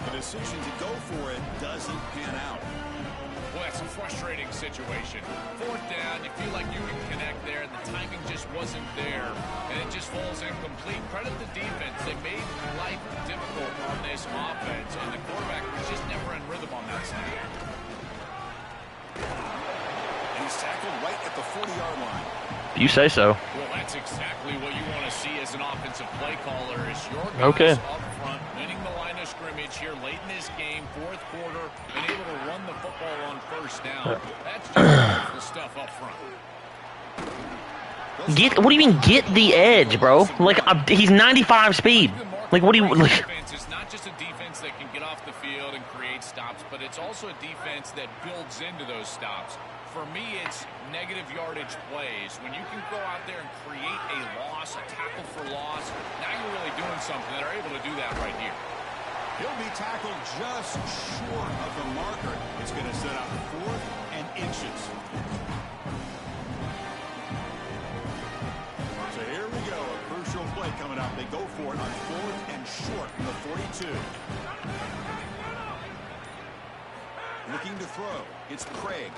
The decision to go for it doesn't pan out. Well, that's a frustrating situation. 4th down, you feel like you can connect there, and the timing just wasn't there, and it just falls incomplete. Credit the defense. They made life difficult on this offense, and the quarterback was just never in rhythm on that snap. And he's tackled right at the 40-yard line. You say so. Well, that's exactly what you want to see as an offensive play caller is your guys up front, winning the line of scrimmage here late in this game, 4th quarter, and able to run the football on 1st down. That's just beautiful stuff up front. What do you mean, get the edge, bro? Like, he's 95 speed. Like, what do you... Like, defense is not just a defense that can get off the field and create stops, but it's also a defense that builds into those stops. For me, it's negative yardage plays. When you can go out there and create a loss, a tackle for loss, now you're really doing something. They're able to do that right here. He'll be tackled just short of the marker. It's going to set up 4th and inches. So here we go. A crucial play coming up. They go for it on 4th and short from the 42. Looking to throw. It's Craig.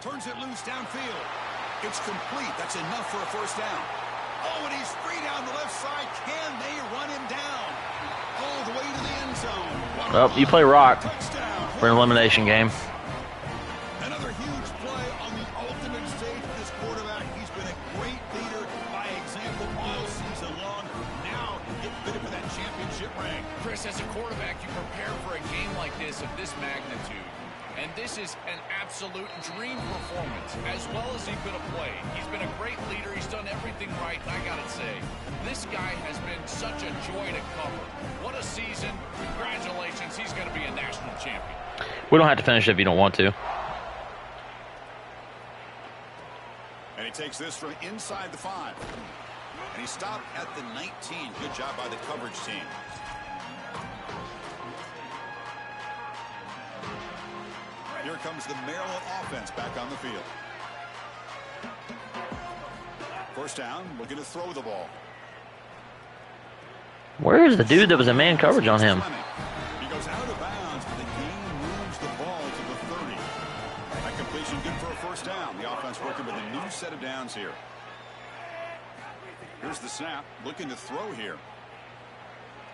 Turns it loose downfield. It's complete. That's enough for a 1st down. Oh, and he's free down the left side. Can they run him down? All the way to the end zone. well, you play rock Touchdown. for an elimination game. Another huge play on the ultimate stage for this quarterback. He's been a great leader by example all season long. Now get fitted for that championship ring. Chris, as a quarterback, you prepare for a game like this of this magnitude. And this is an absolute dream performance, as well as he could have played. He's been a great leader. He's done everything right, and I got to say, this guy has been such a joy to cover. What a season. Congratulations. He's going to be a national champion. We don't have to finish it if you don't want to. And he takes this from inside the 5. And he stopped at the 19. Good job by the coverage team. Here comes the Maryland offense back on the field. 1st down, looking to throw the ball. Where is the dude that was a man coverage on him? He goes out of bounds, but the game moves the ball to the 30. That completion good for a 1st down. The offense working with a new set of downs here. Here's the snap, looking to throw here.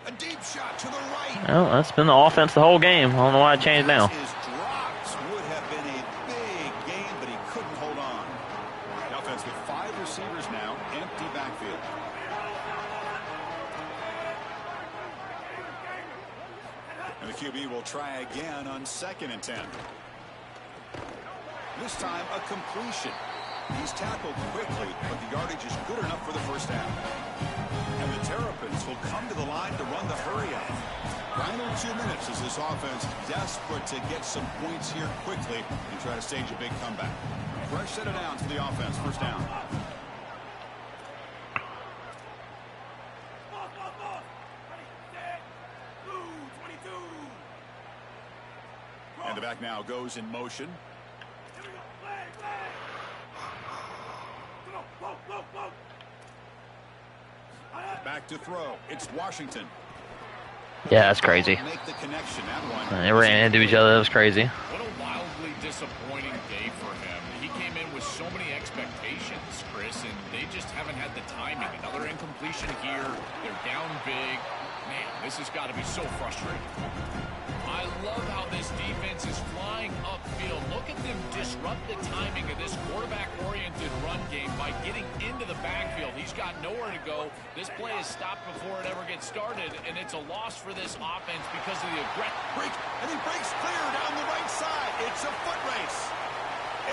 A deep shot to the right. Well, that's been the offense the whole game. I don't know why it changed now. His drops would have been a big game, but he couldn't hold on. The offense with 5 receivers now, empty backfield. And the QB will try again on 2nd and 10. This time a completion. He's tackled quickly, but the yardage is good enough for the 1st down. And the Terrapins will come to the line to run the hurry-up. Final 2 minutes as this offense desperate to get some points here quickly and try to stage a big comeback. Fresh set of downs for the offense. 1st down. And the back now goes in motion. Back to throw. It's Washington. Yeah, that's crazy. Make the connection. That one. They ran into each other. That was crazy. What a wildly disappointing day for him. He came in with so many expectations, Chris, and they just haven't had the timing. Another incompletion here. They're down big. Man, this has got to be so frustrating. I love how this defense is flying upfield. Look at them disrupt the timing of this quarterback-oriented run game by getting into the backfield. He's got nowhere to go. This play is stopped before it ever gets started, and it's a loss for this offense because of the break, and he breaks clear down the right side. It's a foot race.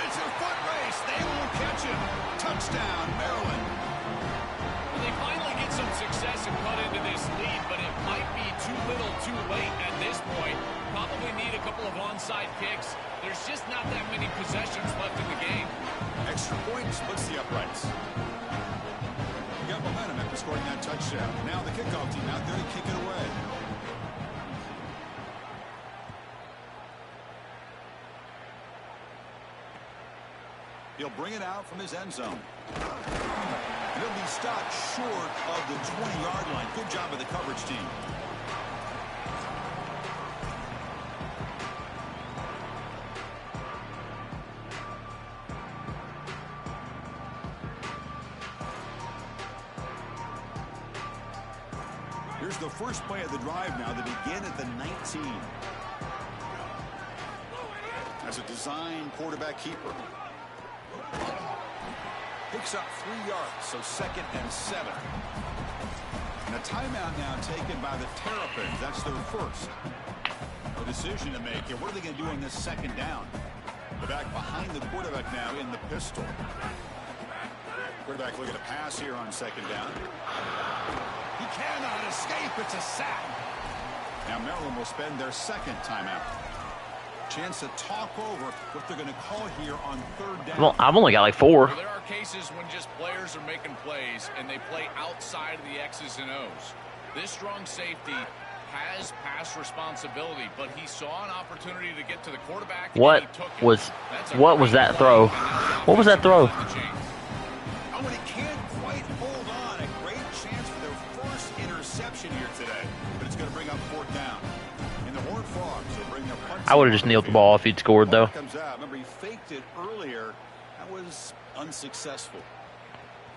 It's a foot race. They won't catch him. Touchdown, Maryland. Well, they finally get some success and cut into this lead, but it might be too little too late at this point. Probably need a couple of onside kicks. There's just not that many possessions left in the game. Extra point splits the uprights. You got momentum after scoring that touchdown. Now the kickoff team out there to kick it away. He'll bring it out from his end zone. He'll be stopped short of the 20-yard line. Good job of the coverage team. Here's the first play of the drive now. They begin at the 19. As a design quarterback keeper. Picks up 3 yards, so 2nd and 7. And a timeout now taken by the Terrapins. That's their first. A decision to make here. What are they going to do on this 2nd down? They're back behind the quarterback now in the pistol. Quarterback looking to pass here on 2nd down. He cannot escape. It's a sack. Now Maryland will spend their 2nd timeout. Chance to talk over what they're going to call here on 3rd down. Well, I've only got like 4. Well, there are cases when just players are making plays and they play outside of the X's and O's. This strong safety has pass responsibility, but he saw an opportunity to get to the quarterback. What was that throw? What was that throw? Oh, and he can't quite hold on. A great chance for their first interception here today, but it's going to bring up 4th down. And the Horned Frogs will bring their punch. I would have just kneeled the ball if he'd scored, though. Comes out. Remember, he faked it earlier. That was unsuccessful.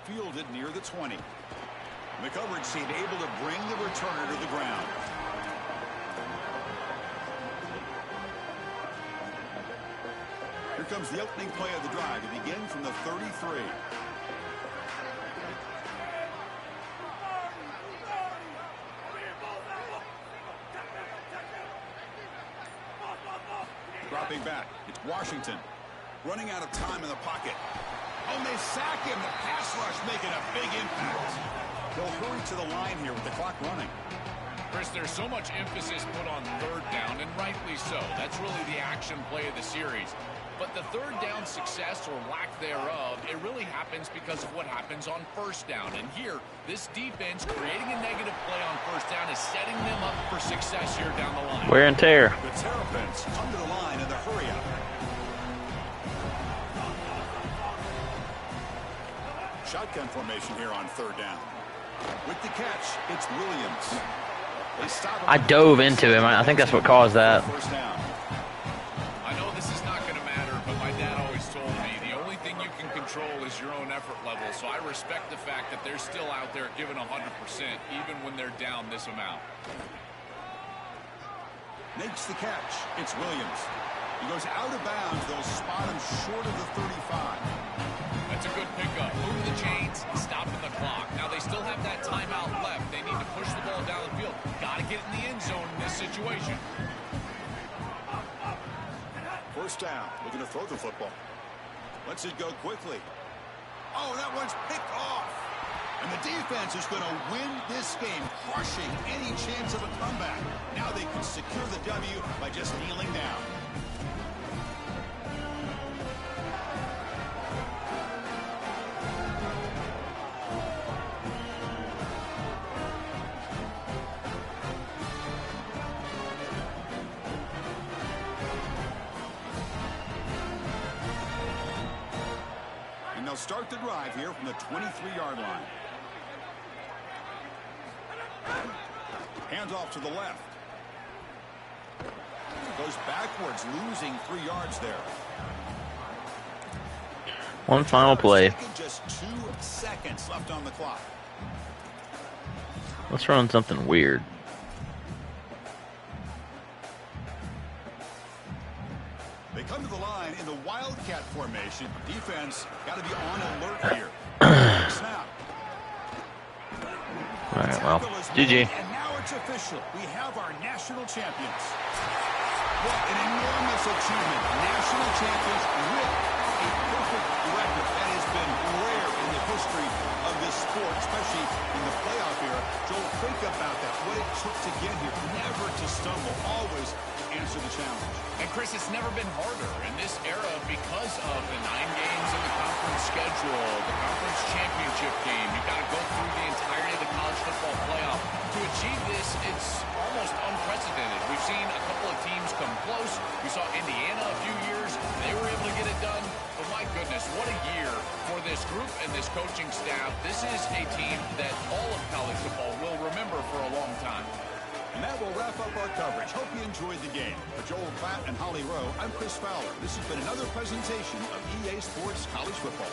Fielded near the 20. And the coverage team able to bring the returner to the ground. Here comes the opening play of the drive. It begins from the 33. Dropping back. It's Washington. Running out of time in the pocket. Oh, and they sack him. The pass rush making a big impact. They'll hurry to the line here with the clock running. Chris, there's so much emphasis put on 3rd down, and rightly so. That's really the action play of the series. But the 3rd down success or lack thereof, it really happens because of what happens on 1st down. And here, this defense creating a negative play on 1st down is setting them up for success here down the line. Wear and tear. The Terrapins come to the line in the hurry-up. Shotgun formation here on 3rd down. With the catch, it's Williams. They stop him. I dove into him. I think that's what caused that. 1st down. I know this is not going to matter, but my dad always told me the only thing you can control is your own effort level. So I respect the fact that they're still out there giving 100%, even when they're down this amount. Makes the catch. It's Williams. He goes out of bounds. They'll spot him short of the 35. That's a good pickup. Move the chains, stopping the clock. Now they still have that timeout left. They need to push the ball down the field. Got to get in the end zone in this situation. 1st down. Looking to throw the football. Lets it go quickly. Oh, that one's picked off. And the defense is going to win this game, crushing any chance of a comeback. Now they can secure the W by just kneeling down. And they'll start the drive here from the 23-yard line. Hands off to the left. Goes backwards, losing 3 yards there. One final play. Just 2 seconds left on the clock. Let's run something weird. They come to the line in the Wildcat formation. Defense got to be on alert here. Snap. All right, well, GG. And now it's official. We have our national champions. What an enormous achievement. National champions with a perfect record. That has been rare in the history of this sport, especially in the playoff era. Joel, think about that. What it took to get here. Never to stumble. Always answer the challenge. And Chris, it's never been harder in this era because of the 9 games in the conference schedule, the conference championship game. You've got to go through the entirety of the college football playoff. To achieve this, it's almost unprecedented. We've seen a couple of teams come close. We saw Indiana a few years. They were able to get it done. But my goodness, what a year for this group and this coaching staff. This is a team that all of college football will remember for a long time. And that will wrap up our coverage. Hope you enjoyed the game. For Joel Klatt and Holly Rowe, I'm Chris Fowler. This has been another presentation of EA Sports College Football.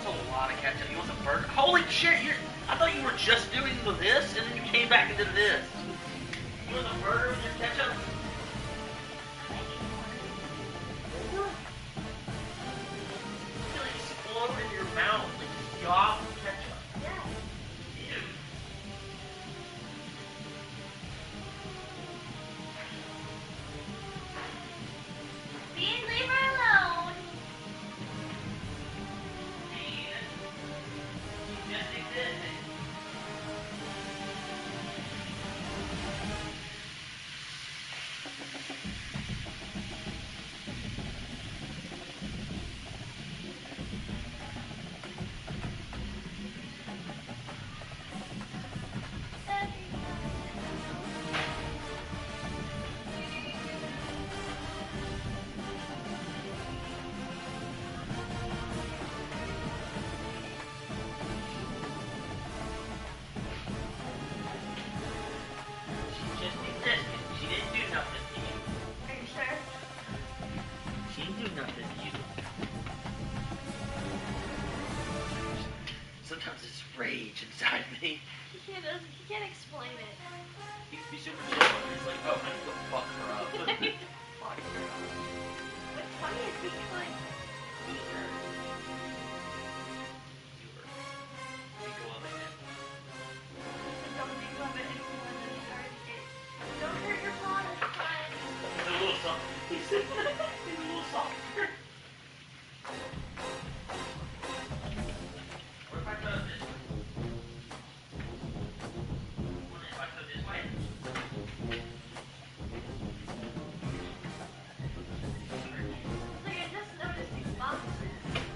That's a lot of ketchup. You want some burger? Holy shit! I thought you were just doing this, and then you came back and did this. You want a burger with your ketchup? It'll explode in your mouth, like yaw ketchup. Yeah. Ew. Bean, leave her alone. Bean, you just existed. She just existed. She didn't do nothing to you. Are you sure? She didn't do nothing to you. Sometimes it's rage inside me. He can't explain it. He used to be super chill, and he's like, oh, I need to fuck her up. Fuck her up. What's funny is he's like, eager. Don't think of it anymore than he already did. Don't hurt your paw, it's fine. He's a little soft. He's a little softer. What if I go this way? What if I go this way? Like, I just noticed these boxes.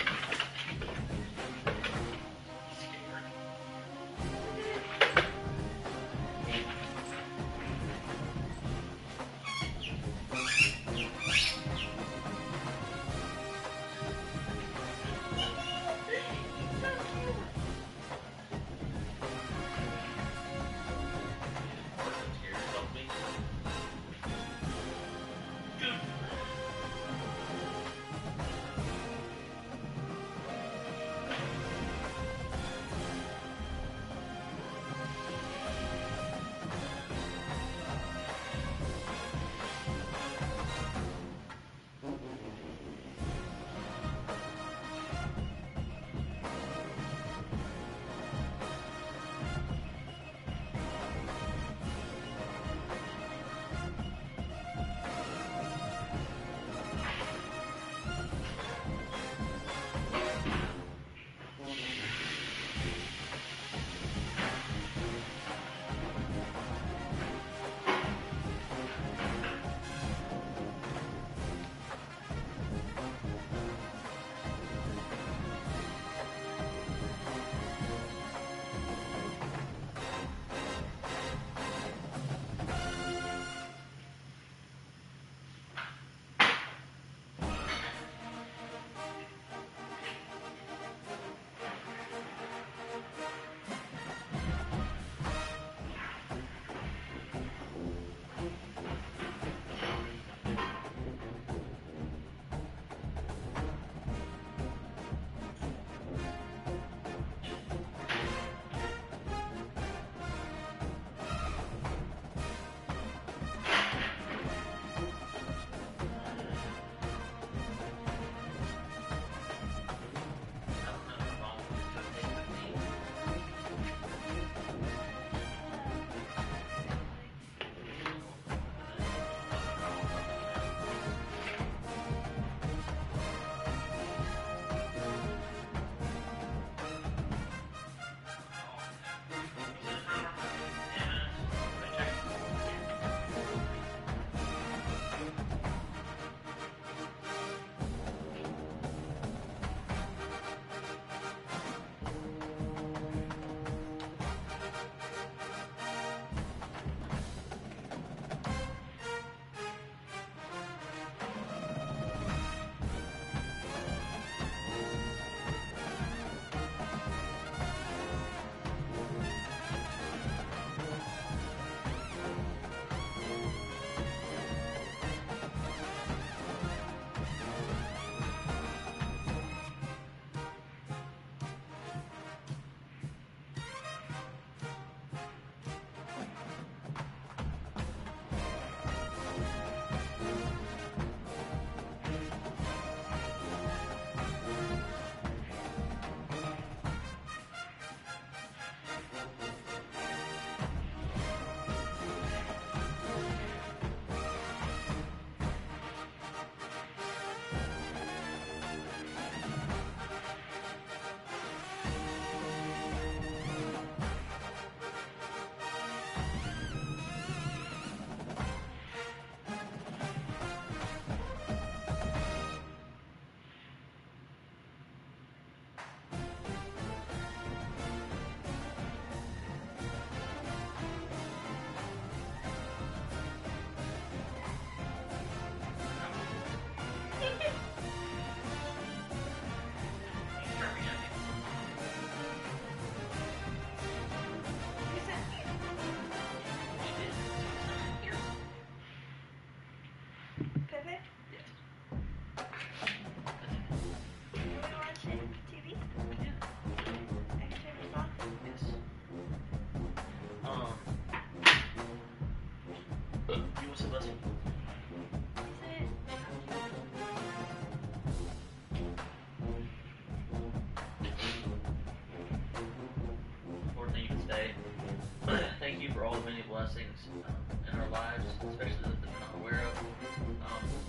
all the many blessings in our lives, especially those that we're not aware of.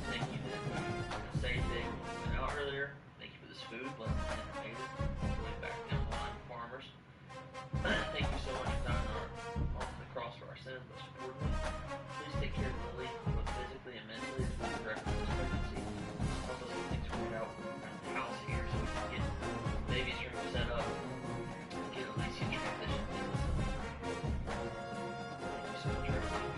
Thank you that we say today we went out earlier. Thank you for this food, blessed and made it. Really back down the line, farmers. Thank you so much for dying on the cross for our sins, most importantly. Please take care of Lily, both physically and mentally, as we correct this pregnancy. Help us get things worked out around the house here so we can get baby's room set up, get Alicia transitioned in with them. Thank you so much for everything.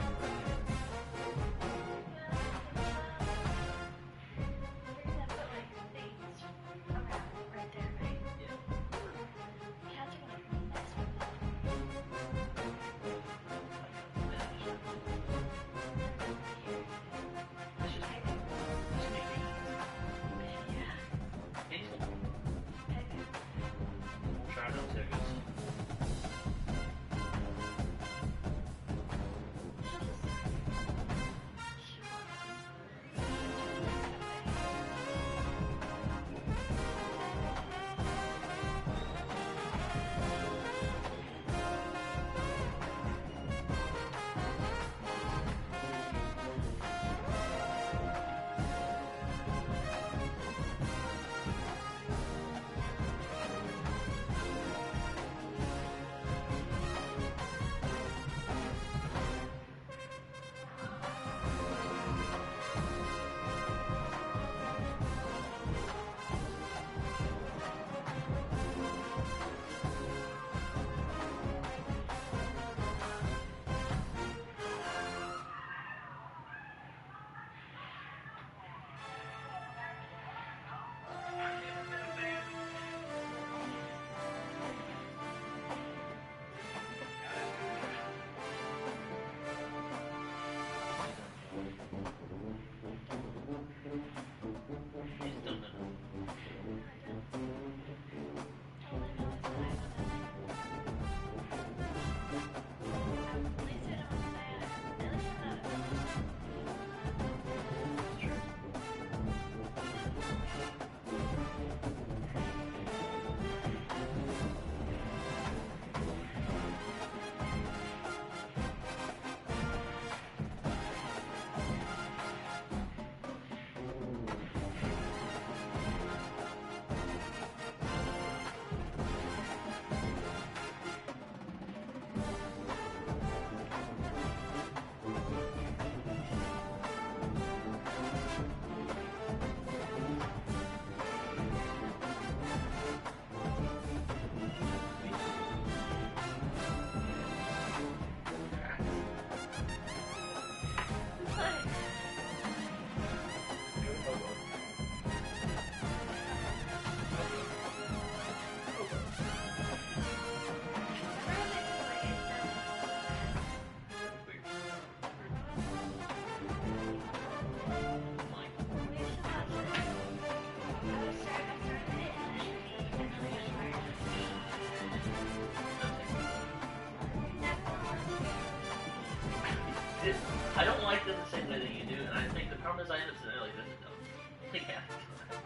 I don't like them the same way that you do, and I think the problem is I end up sitting there like this. I think half the time.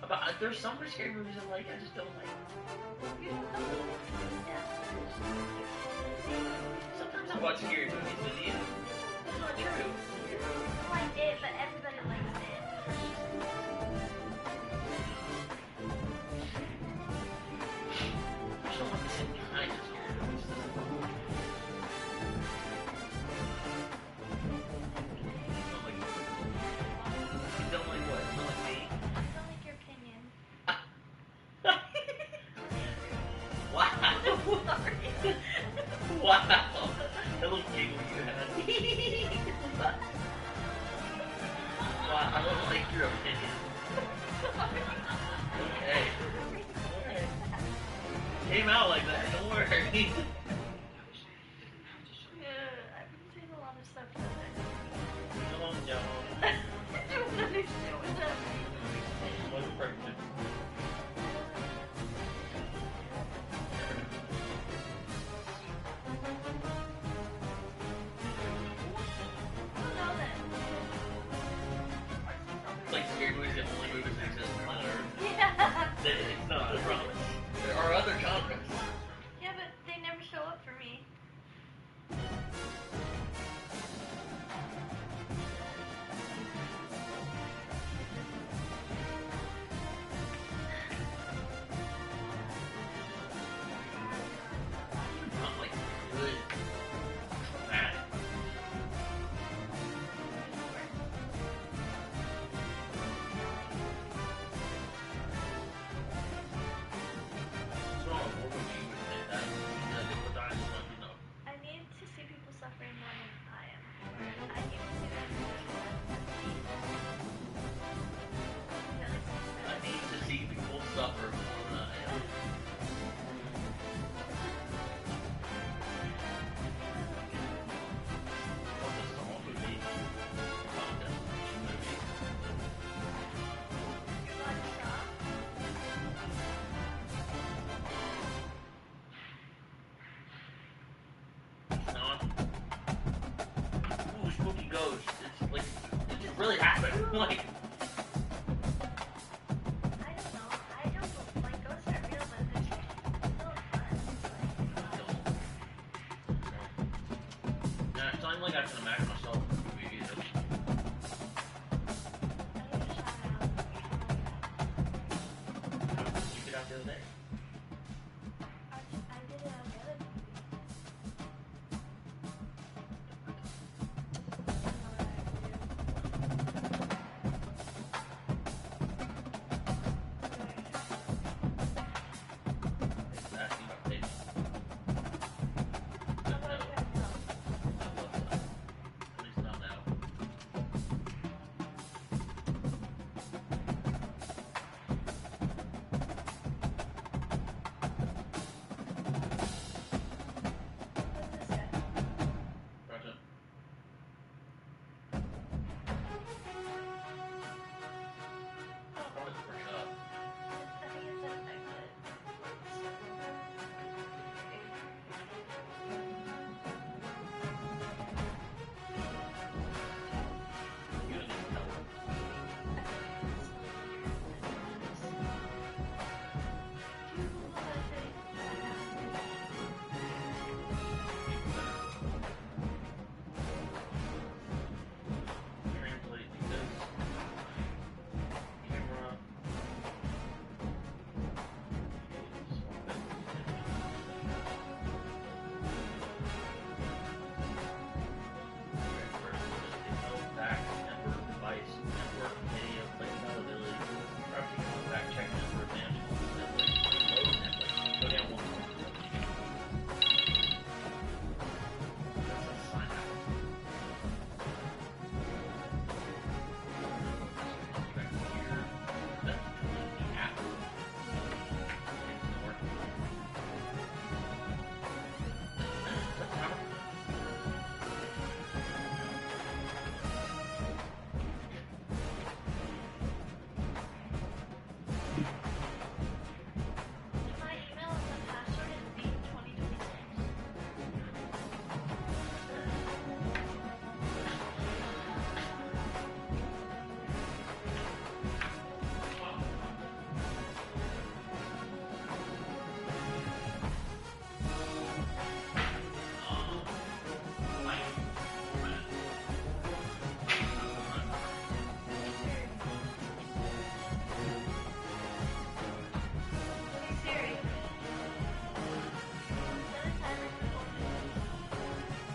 But there's some scary movies I like, I just don't like. Sometimes I watch scary movies with you. That's not true. I like it, but everybody likes it. I just don't like the same kind of scary movies. Don't like what? Don't like me? I don't like your opinion. Wow. Wow. That little giggle you had. Wow, I don't like your opinion. Okay. Alright. Came out like that, don't worry. Yeah, I've been saying a lot of stuff today. Come on, John. I don't understand what's happening. Wasn't pregnant. Like scary movies, the only movies that exist on planet Earth. Yeah. It's not, I promise. There are other genres. Yeah, but they never show up coach. It's like, it just really happened. Like, I don't know. I don't like ghosts are real, but they're so fun. yeah, it's not even like I can imagine myself in the movie either. I need to try it out. Did you get out the other day? I did it on the other movie. It's asking about patience. But no, not love that. At least not now. Present. Probably the first up. You don't even know. Translate because camera back network device network video play availability property back check number management Netflix load Netflix go down one more. That's a sign out. Back here. That's the app. It's working. Is that the timer? My email and the password is B2026. Siri. Set a timer for opening.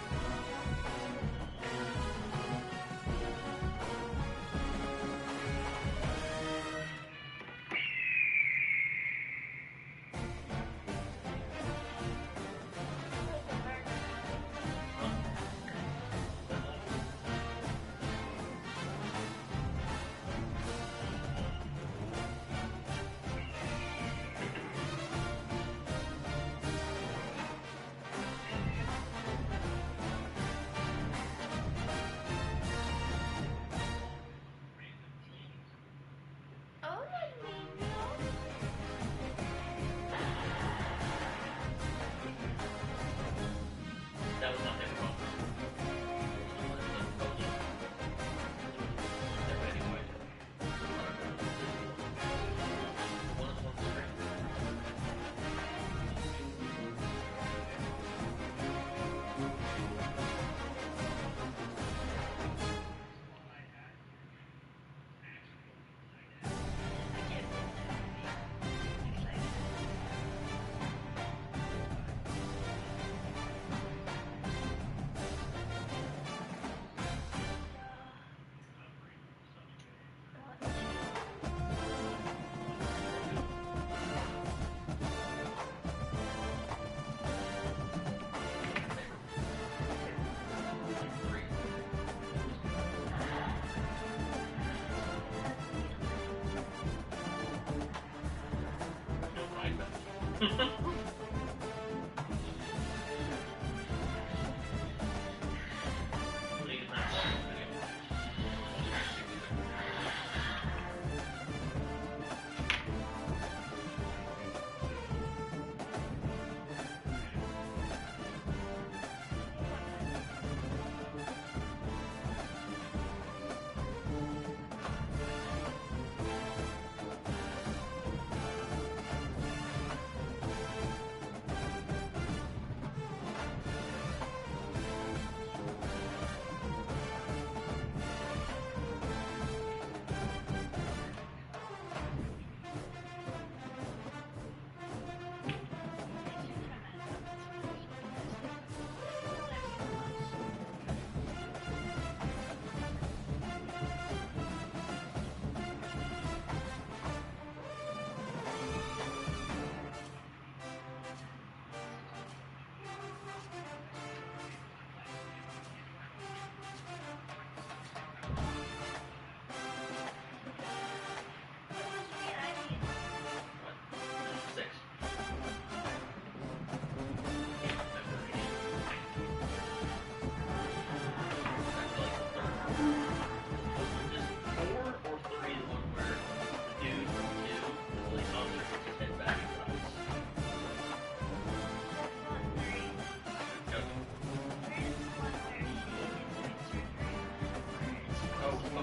Oh, let me know. That was not their fault.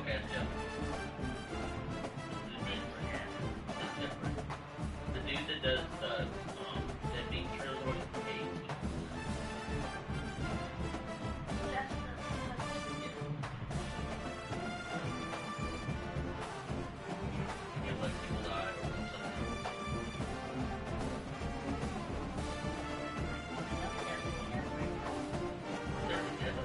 Okay, yeah. It's different. The dude that does the being trails always paid. That's Can't let people die or something. There we go.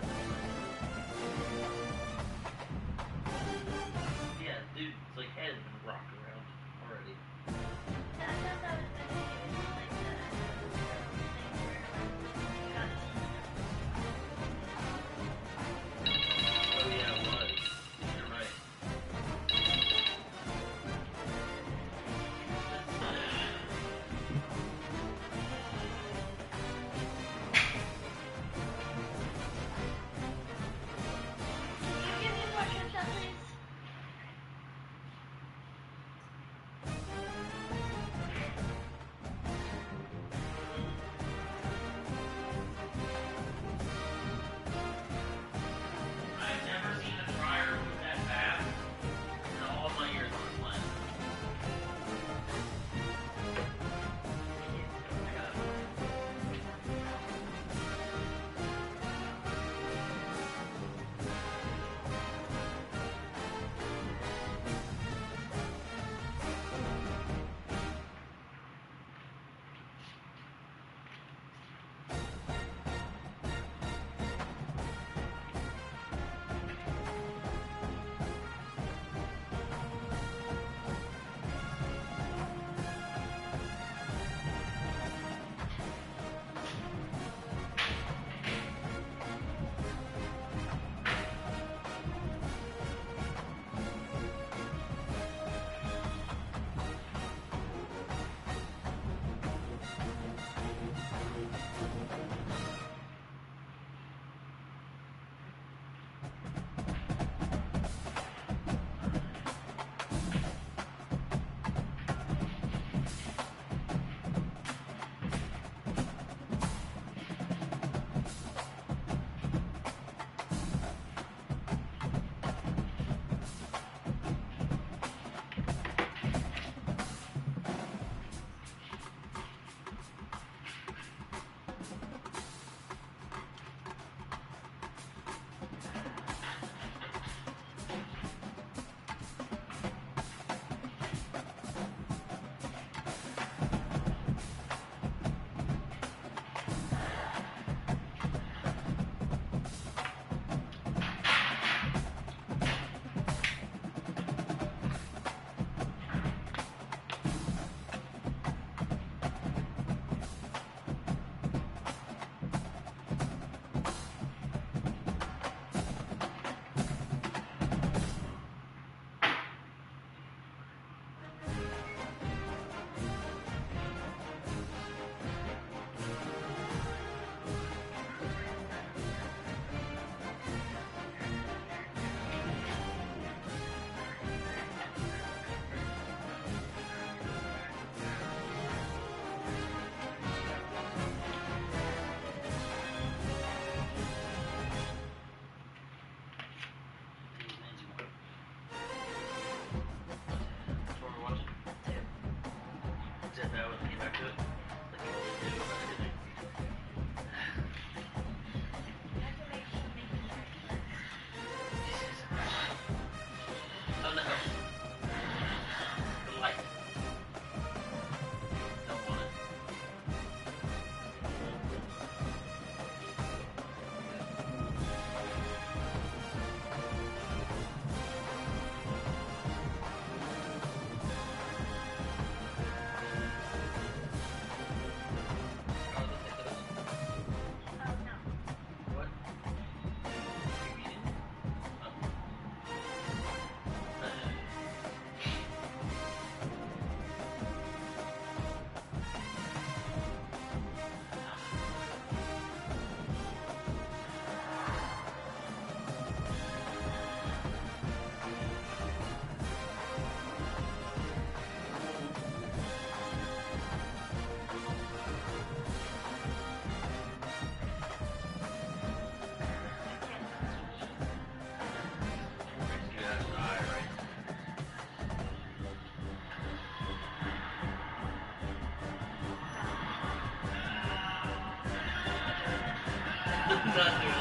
not doing it.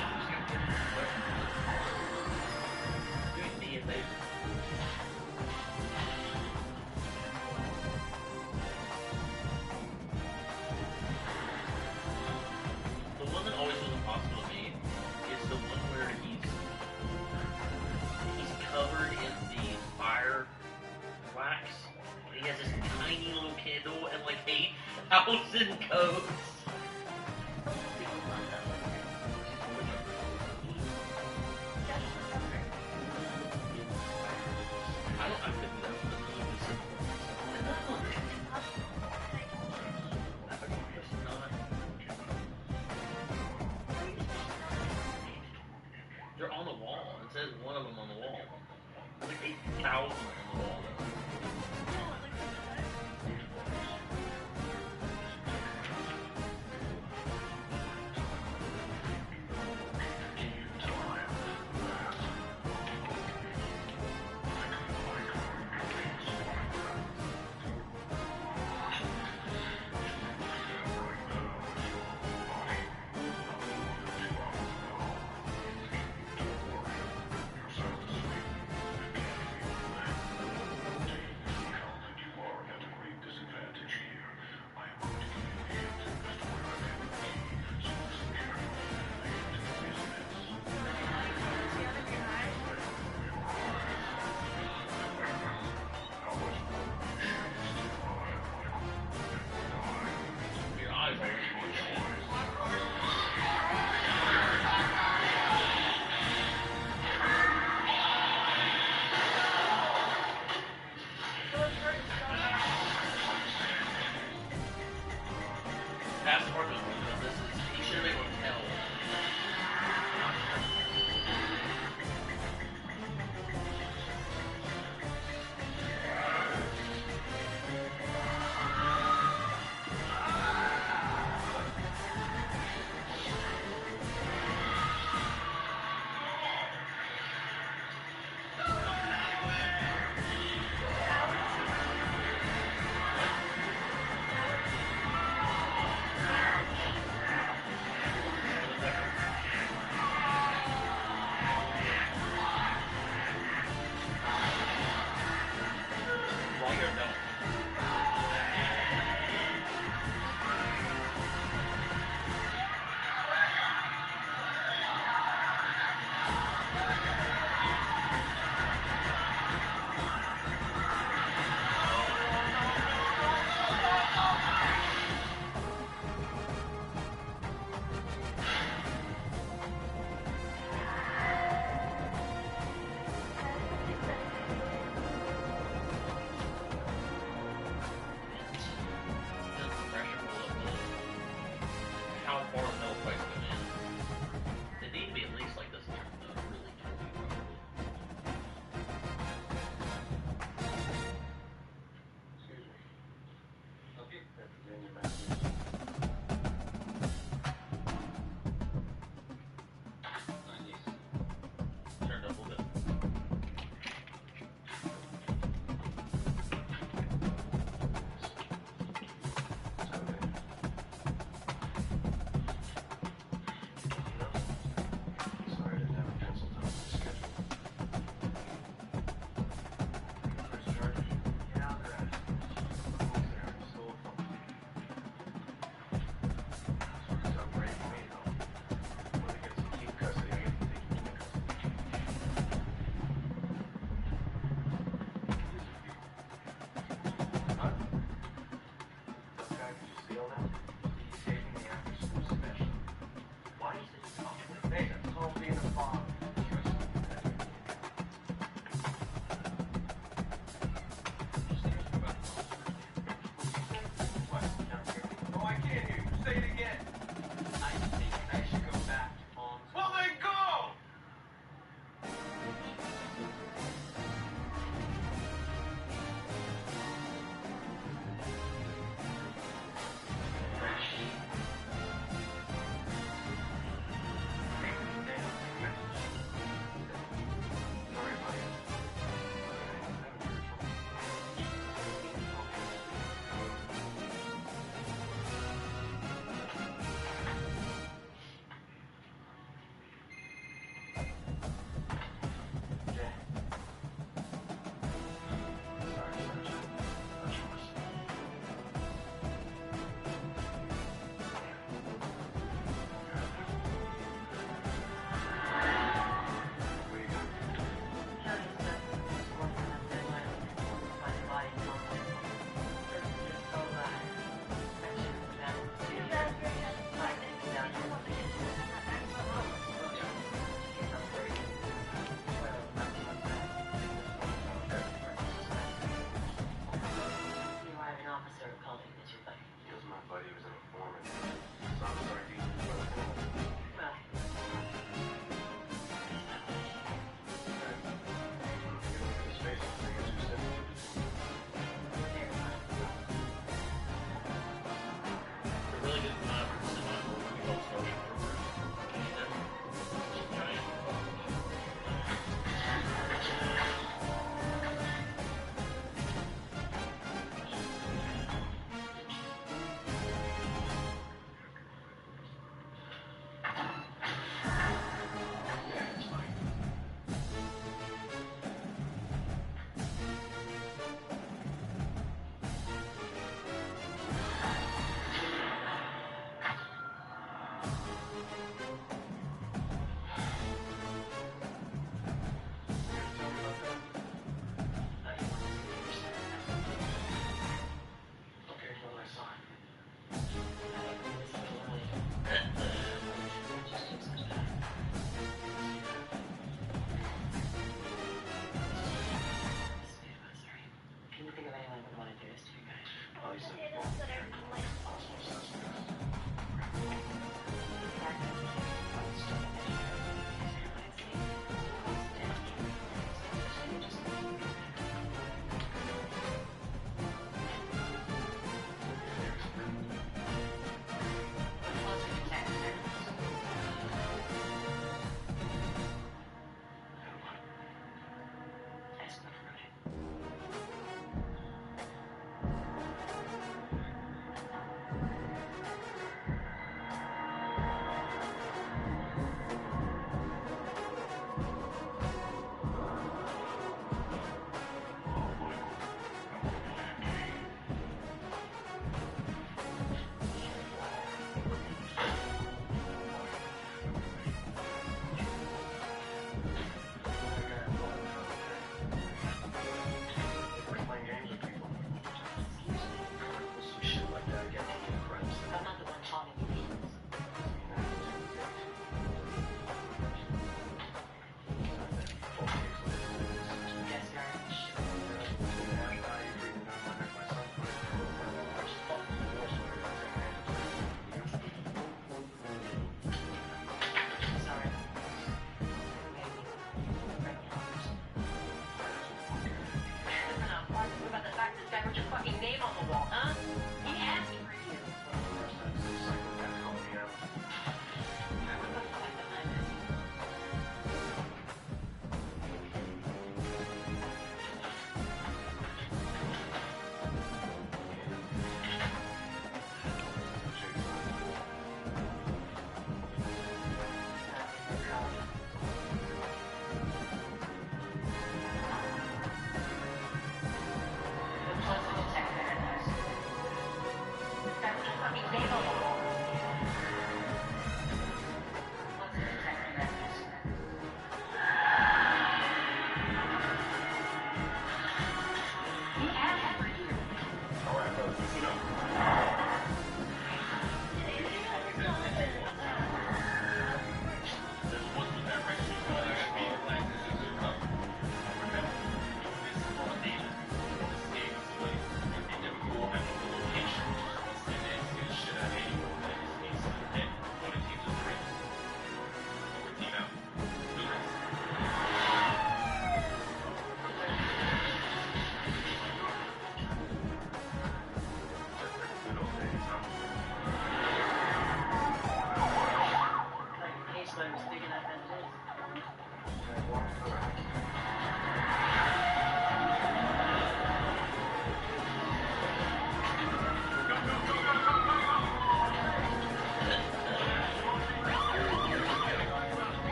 Doing me a favor. The one that always feels impossible to me is the one where he's covered in the fire wax. He has this tiny little candle and like 8,000 codes. I couldn't know. They're on the wall. It says one of them on the wall. There's like 8,000 on the wall. That's part of the reason this is. He should have been able to tell.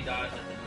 She dies at the